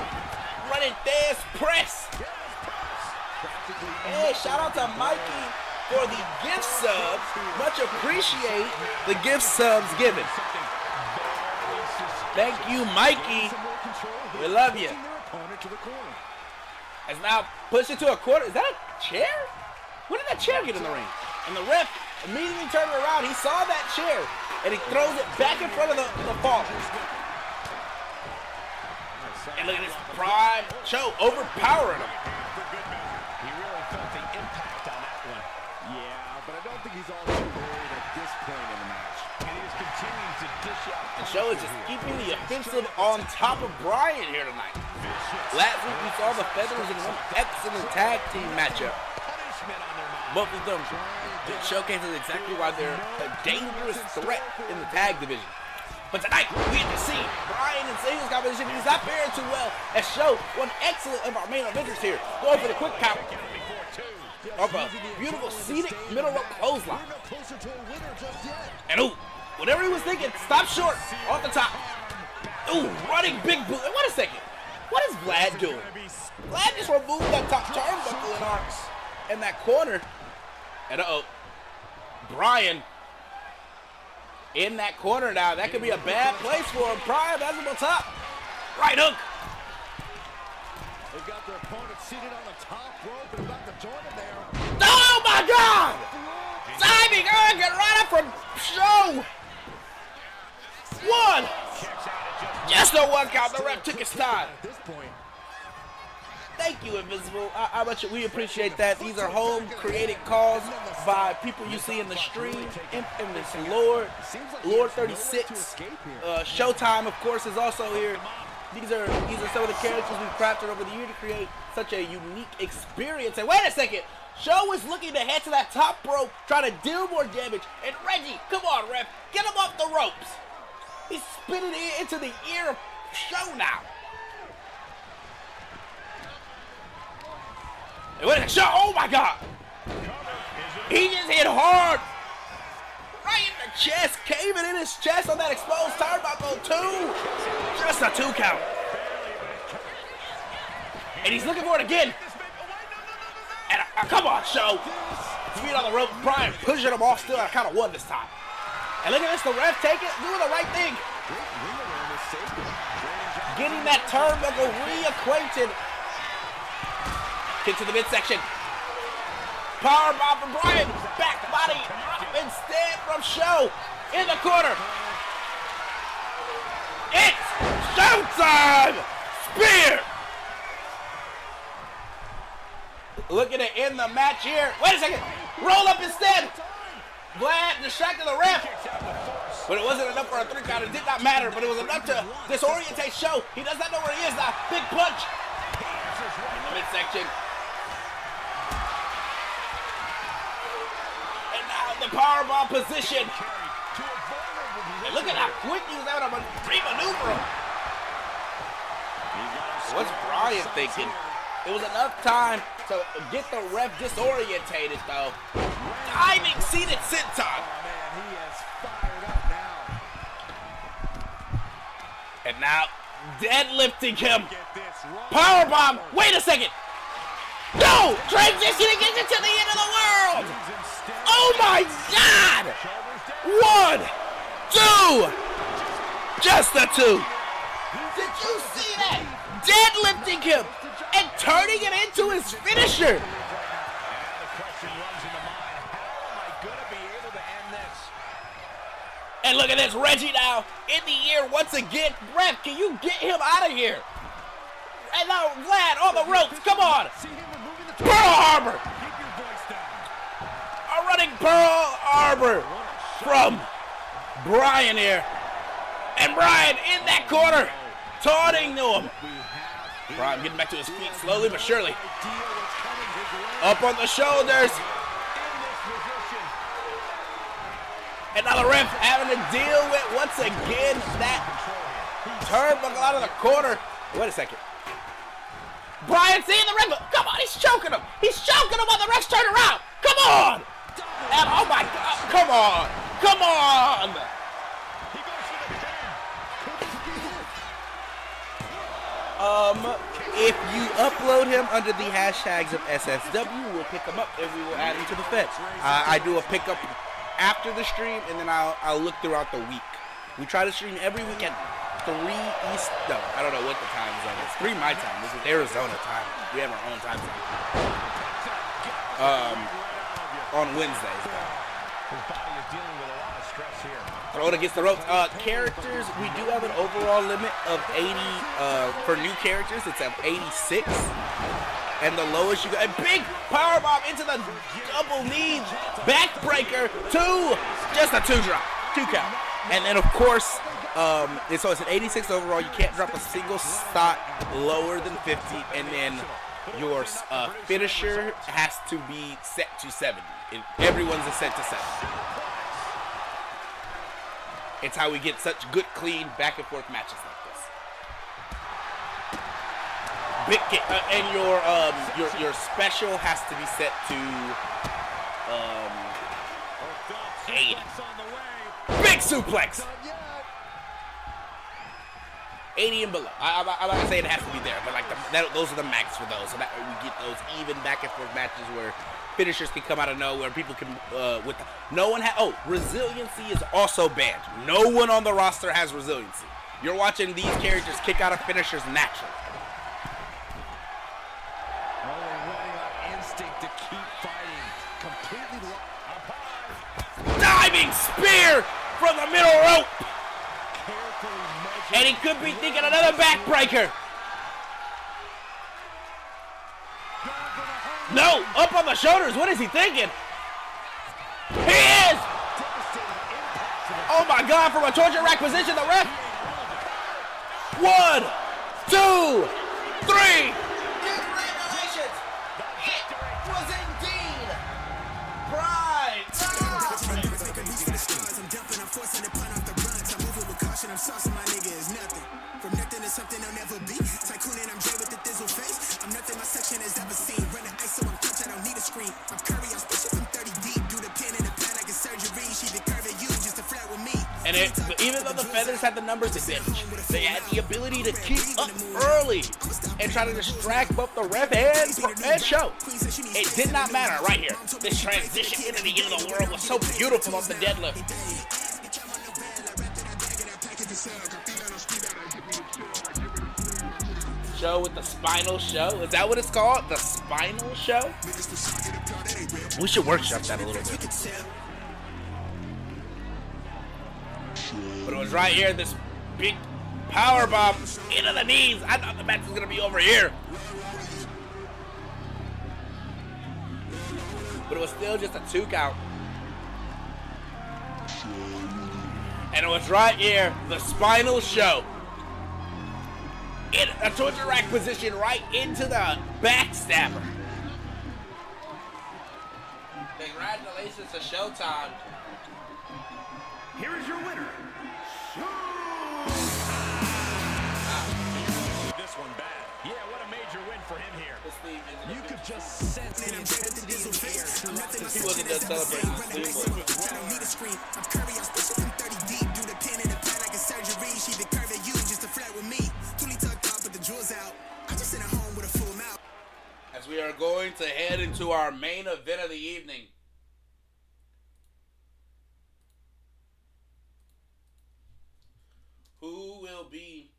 running fast press. Hey, shout out to Mikey for the gift subs. Much appreciate the gift subs given. Thank you, Mikey. We love you. As now pushed into a corner. Is that a chair? When did that chair get in the ring? And the ref immediately turned around. He saw that chair and he throws it back in front of the Fallen. And look at this prime Show overpowering him. He really felt the impact on that one. Yeah, but I don't think he's all too worried at this point in the match. And he is continuing to dish out. And Show is just keeping the offensive on top of Bryan here tonight. Last week we saw the Feathers in one excellent tag team matchup. Both of them showcases exactly why they're a dangerous threat in the tag division. But tonight we get to see Bryan in singles competition. He's not faring too well as Show, one excellent of our main eventers here, going for the quick count of a beautiful scenic middle rope clothesline. And ooh, whatever he was thinking, stop short off the top. Ooh, running big boot. Wait a second. What is Vlad doing? Vlad just removed that top turnbuckle in arms in that corner. And Bryan in that corner now. That could be a bad place for him. Bryan has him on top. Right hook. They've got their opponent seated on the top rope and about to join him there. Oh my God! Diving get right up from Show. One. Just a 1 count. The ref took his time. At this point. Thank you, Invisible. How much we appreciate that. These are home-created calls by people you see in the stream. Infamous Lord 36. Showtime, of course, is also here. These are some of the characters we've crafted over the year to create such a unique experience. And wait a second. Show is looking to head to that top rope, trying to deal more damage. And Reggie, come on, ref. Get him off the ropes. He's spitting it into the ear of Show now. And what a shot! Oh my God! He just hit hard, right in the chest, caving in his chest on that exposed turnbuckle. 2, just a 2 count. And he's looking for it again. And come on, Show. Feet on the rope. Brian pushing him off still. I kind of won this time. And look at this, the ref taking it, doing the right thing. Getting that turnbuckle reacquainted. Get to the midsection. Powerbomb from Brian. Back body drop instead from Show. In the corner. It's showtime! Spear! Looking to end the match here. Wait a second. Roll up instead. Vlad distracted the ref. But it wasn't enough for a 3 count. It did not matter, but it was enough to disorientate Show. He does not know where he is now. Big punch. In the midsection. And now the powerbomb position. And look at how quick he was able to re-maneuver him. What's Brian thinking? It was enough time to get the ref disorientated, though. Time exceeded senton. And now deadlifting him. Powerbomb. Wait a second. No! Transitioning into the end of the world. Oh my God! 1, 2. Just a 2. Did you see that? Deadlifting him and turning it into his finisher. And look at this, Reggie now in the air once again. Ref, can you get him out of here? And now Vlad on the ropes, come on. Pearl Harbor. A running Pearl Harbor from Brian here. And Brian in that corner, taunting to him. Brian getting back to his feet slowly but surely. Up on the shoulders. And now the ref having to deal with, once again, that turnbuckle out of the corner. Wait a second. Brian seeing the ref. Come on, he's choking him. He's choking him while the ref's turning around. Come on. And oh my God, come on. Come on. If you upload him under the hashtags of SSW, we'll pick him up and we will add him to the fed. I do a pickup after the stream, and then I'll look throughout the week. We try to stream every week at 3 East. No, I don't know what the time zone is. 3 my time. This is Arizona time. We have our own time zone. On Wednesdays, though. His body is dealing with a lot of stress here. Throw it against the ropes. Characters, we do have an overall limit of 80 for new characters. It's at 86. And the lowest you go. A big powerbomb into the double knee backbreaker. 2. Just a 2 drop. 2 count. And then, of course, so it's an 86 overall. You can't drop a single spot lower than 50. And then your finisher has to be set to 70. Everyone's is set to 70. It's how we get such good, clean, back and forth matches like this. Big kick, and your special has to be set to 80. Big suplex. 80 and below. I'm not gonna say it has to be there, but like those are the max for those. So that way we get those even back and forth matches where finishers can come out of nowhere. People can resiliency is also banned. No one on the roster has resiliency. You're watching these characters kick out of finishers naturally. Instinct to keep fighting. Completely Diving spear from the middle rope. And he could be thinking another backbreaker. No, up on the shoulders. What is he thinking? He is! Oh my God, from a torture rack position, the ref. 1, 2, 3. Congratulations. It was indeed Pride. I'm saucing my nigga is nothing. From nothing to something I'll never be. Tycoon and I'm Jay with the thizzle face. I'm nothing my section has ever seen. Running ice so I'm touch, I don't need a screen. I'm Curry, I'm special from 30 deep. Do the pin in the pad like a surgery. She the curve at you just to flat with me. And even though the Feathers had the numbers advantage, they had the ability to keep up early and try to distract both the ref and show. It did not matter right here. This transition into the end of the world was so beautiful on the deadlift. Show with the spinal show. Is that what it's called? The spinal show? We should workshop that a little bit. But it was right here, this big power bomb into the knees. I thought the match was gonna be over here. But it was still just a 2 count. And it was right here, the spinal show. In a torture rack position right into the backstabber. Congratulations to Showtime. Here is your winner. This one bad. Yeah, what a major win for him here. You could just sense the intensity in the air. He wasn't done celebrating. I don't need a screen. I'm Curry, I'm special from 30 deep. Do the pin in the pad like a surgery. She the curve at you just to flirt with me. Fully tucked up with the jewels out. I just sent her home with a full mouth. As we are going to head into our main event of the evening. Who will be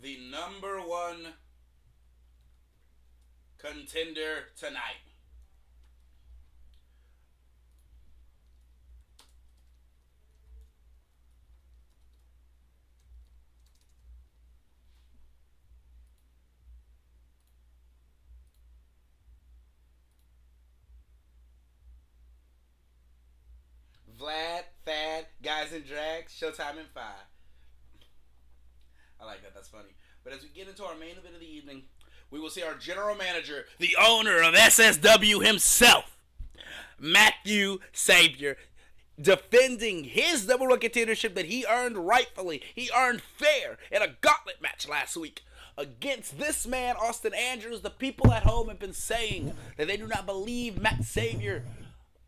the #1 contender tonight? Vlad, Thad, Guys in Drag, Showtime in 5. I like that. That's funny. But as we get into our main event of the evening, we will see our general manager, the owner of SSW himself, Matthew Savior, defending his #1 contendership that he earned rightfully. He earned fair in a gauntlet match last week against this man, Austin Andrews. The people at home have been saying that they do not believe Matt Savior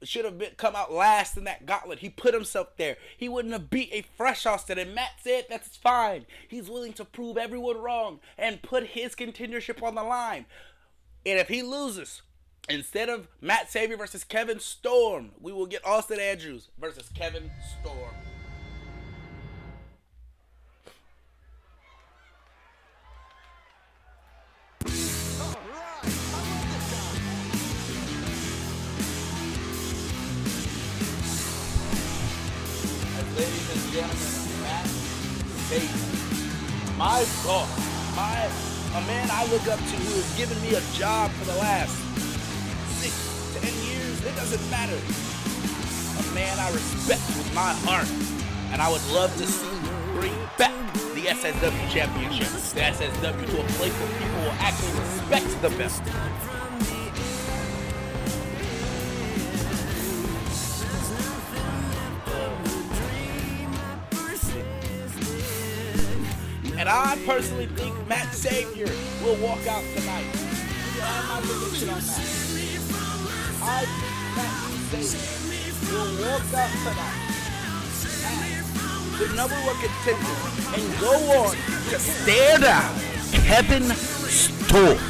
should have come out last in that gauntlet. He put himself there. He wouldn't have beat a fresh Austin, and Matt said that's fine. He's willing to prove everyone wrong and put his contendership on the line. And if he loses, instead of Matt Savior versus Kevin Storm, we will get Austin Andrews versus Kevin Storm. Ladies and gentlemen, Matt Savior, my boss, a man I look up to who has given me a job for the last 6, 10 years, it doesn't matter. A man I respect with my heart, and I would love to see bring back the SSW Championship, the SSW to a place where people will actually respect the best. And I personally think Matt Savior will walk out tonight. I have my prediction on that. I think Matt Savior will walk out tonight as the #1 contender and go on to stare down Kevin Storm.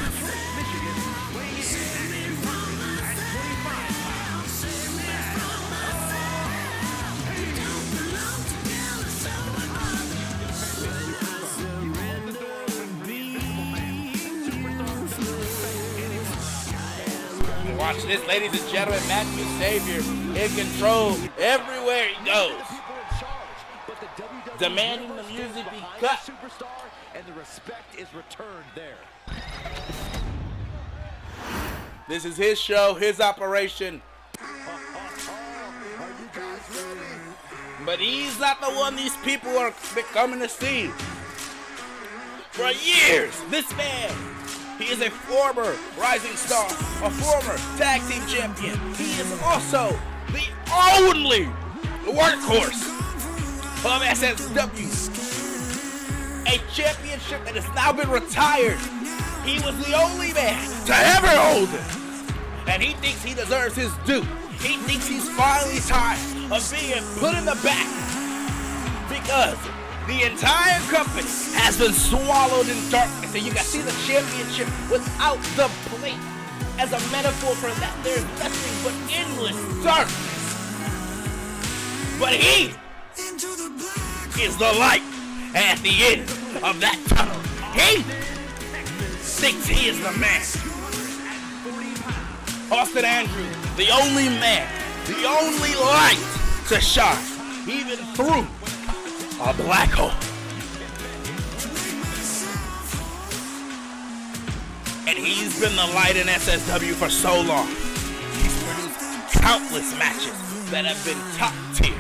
Watch this, ladies and gentlemen. Matthew Savior in control everywhere he goes. People in charge, but the demanding the music be cut. Superstar, and the respect is returned there. This is his show, his operation. Are you guys ready? But he's not the one these people are coming to see. For years, this man, he is a former rising star, a former tag team champion. He is also the only workhorse of SSW. A championship that has now been retired. He was the only man to ever hold it. And he thinks he deserves his due. He thinks he's finally tired of being put in the back. Because the entire company has been swallowed in darkness. And you can see the championship without the plate as a metaphor for that. There's nothing but endless darkness. But he is the light at the end of that tunnel. He thinks he is the man. Austin Andrews, the only man, the only light to shine, even through a black hole. And he's been the light in SSW for so long. He's produced countless matches that have been top tier.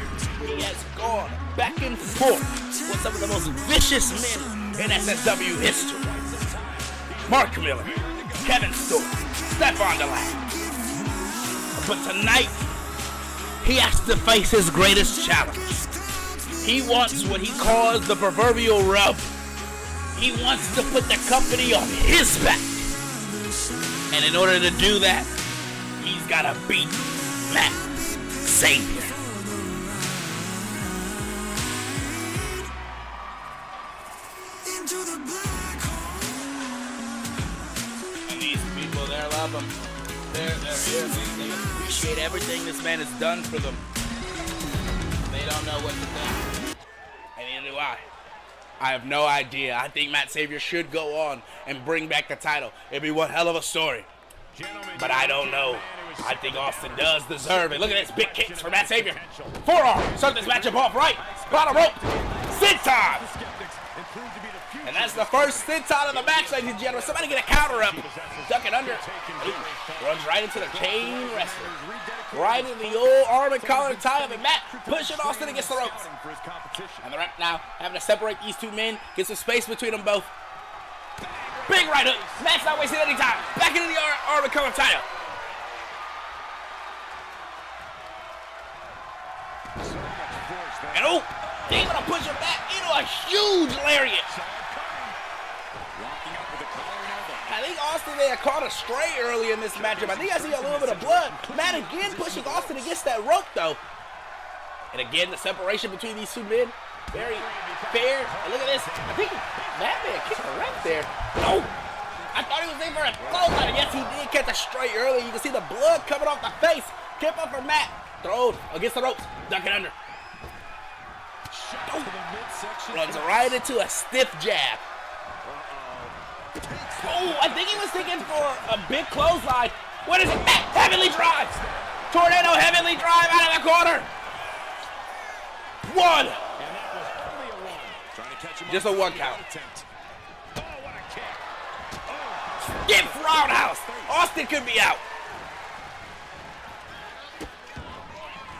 He has gone back and forth with some of the most vicious men in SSW history. Mark Miller, Kevin Storm, Stephon DeLapp. But tonight, he has to face his greatest challenge. He wants what he calls the proverbial rub. He wants to put the company on his back. And in order to do that, he's got to beat Matt Savior. And these people, they love him. They're here. They appreciate everything this man has done for them. They don't know what to think. And neither do I. I have no idea. I think Matt Savior should go on and bring back the title. It'd be one hell of a story. But I don't know. I think Austin does deserve it. Look at this. Big kicks for Matt Savior. Forearm. Start this matchup off right. Bottom rope. Sit time. And that's the first sit time of the match, ladies and gentlemen. Somebody get a counter up. Duck it under. Runs right into the cane wrestler. Right in the old arm and collar tie up. And Matt pushing Austin against the ropes. And the ref now having to separate these two men. Get some space between them both. Big right hook. Matt's not wasting any time. Back into the arm and collar tie up. And oh, they're going to push him back into a huge lariat. I think Austin may have caught a stray early in this matchup. I think I see a little bit of blood. Matt again pushing Austin against that rope, though. And again, the separation between these two men, very fair. And look at this. I think Matt may have kicked the ref there. No. I thought he was in for a clothesline. Yes, he did catch a stray early. You can see the blood coming off the face. Kip up for Matt. Throw against the ropes. Duck it under. Runs right into a stiff jab. Oh, I think he was thinking for a big clothesline. What is it? Heavenly drive. Tornado heavenly drive out of the corner. One. Just a one count. Get roundhouse. Austin could be out.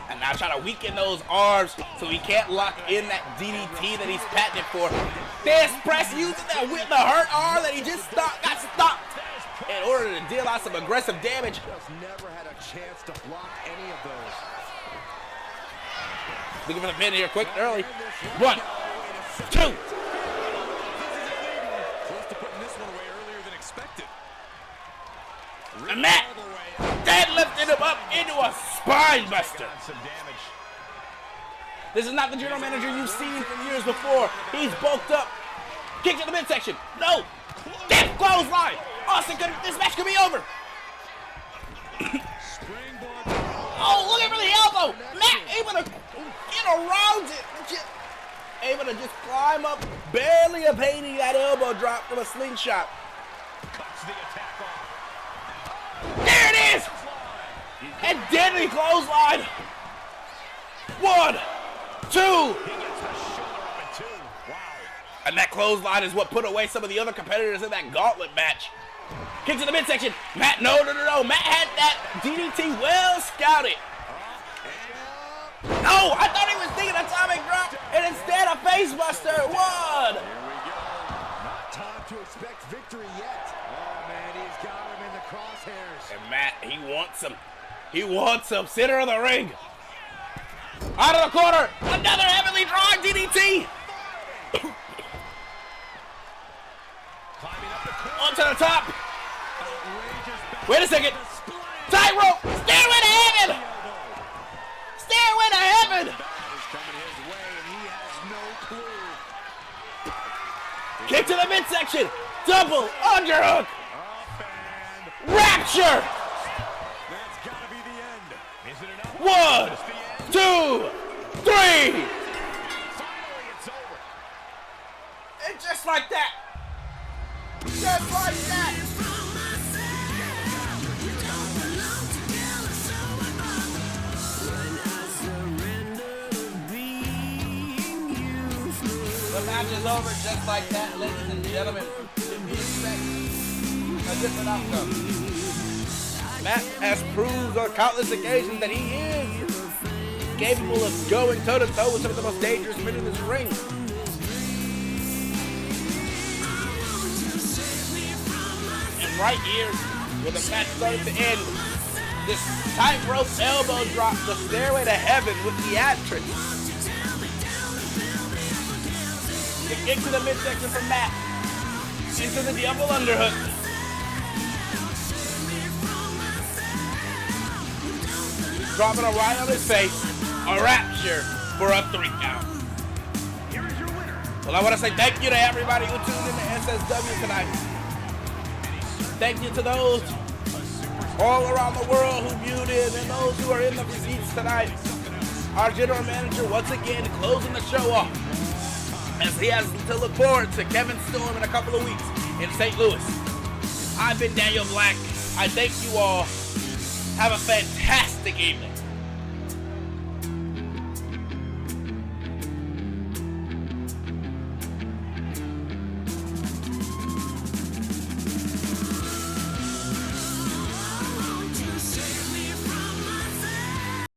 And now trying to weaken those arms so he can't lock in that DDT that he's patented for. Fist press using that with the hurt arm that he just got stopped in order to deal out some aggressive damage. Just never had a chance to block any of those. Looking for the pin here quick and early. 1, 2. Close to putting this one away earlier than expected. And Matt deadlifted him up into a spine buster. This is not the general manager you've seen from years before. He's bulked up. Kick to the midsection. No. Death clothesline. Austin, this match could be over. Oh, looking for the elbow. Matt able to get around it. Able to just climb up, barely evading that elbow drop from a slingshot. There it is. And deadly clothesline. 1, 2. And that clothesline is what put away some of the other competitors in that gauntlet match. Kick to the midsection. Matt, no. Matt had that DDT well scouted. No, I thought he was thinking atomic drop, and instead a face buster. One. There we go. Not time to expect victory yet. Oh, man, he's got him in the crosshairs. And Matt, he wants him. He wants him. Center of the ring. Out of the corner. Another heavily drawn DDT. Onto the top. Wait a second. Tightrope. Stairway to heaven. Stairway to heaven. Kick to the midsection. Double underhook. Rapture. That's got to be the end. Is it enough? 1, 2, 3. Finally, it's over. And just like that. Just like that. The match is over just like that, ladies and gentlemen. We expect a different outcome. Matt has proved on countless occasions that he is capable of going toe-to-toe with some of the most dangerous men in this ring. And right here, where the match started to end, this tightrope elbow drop, the stairway to heaven with theatrics. The kick to the midsection from Matt. Into the double underhook. Dropping it right on his face. A rapture for a 3 count. Here is your winner. Well, I want to say thank you to everybody who tuned in to SSW tonight. Thank you to those all around the world who viewed in and those who are in the seats tonight. Our general manager once again closing the show off, as he has to look forward to Kevin Storm in a couple of weeks in St. Louis. I've been Daniel Black. I thank you all. Have a fantastic evening.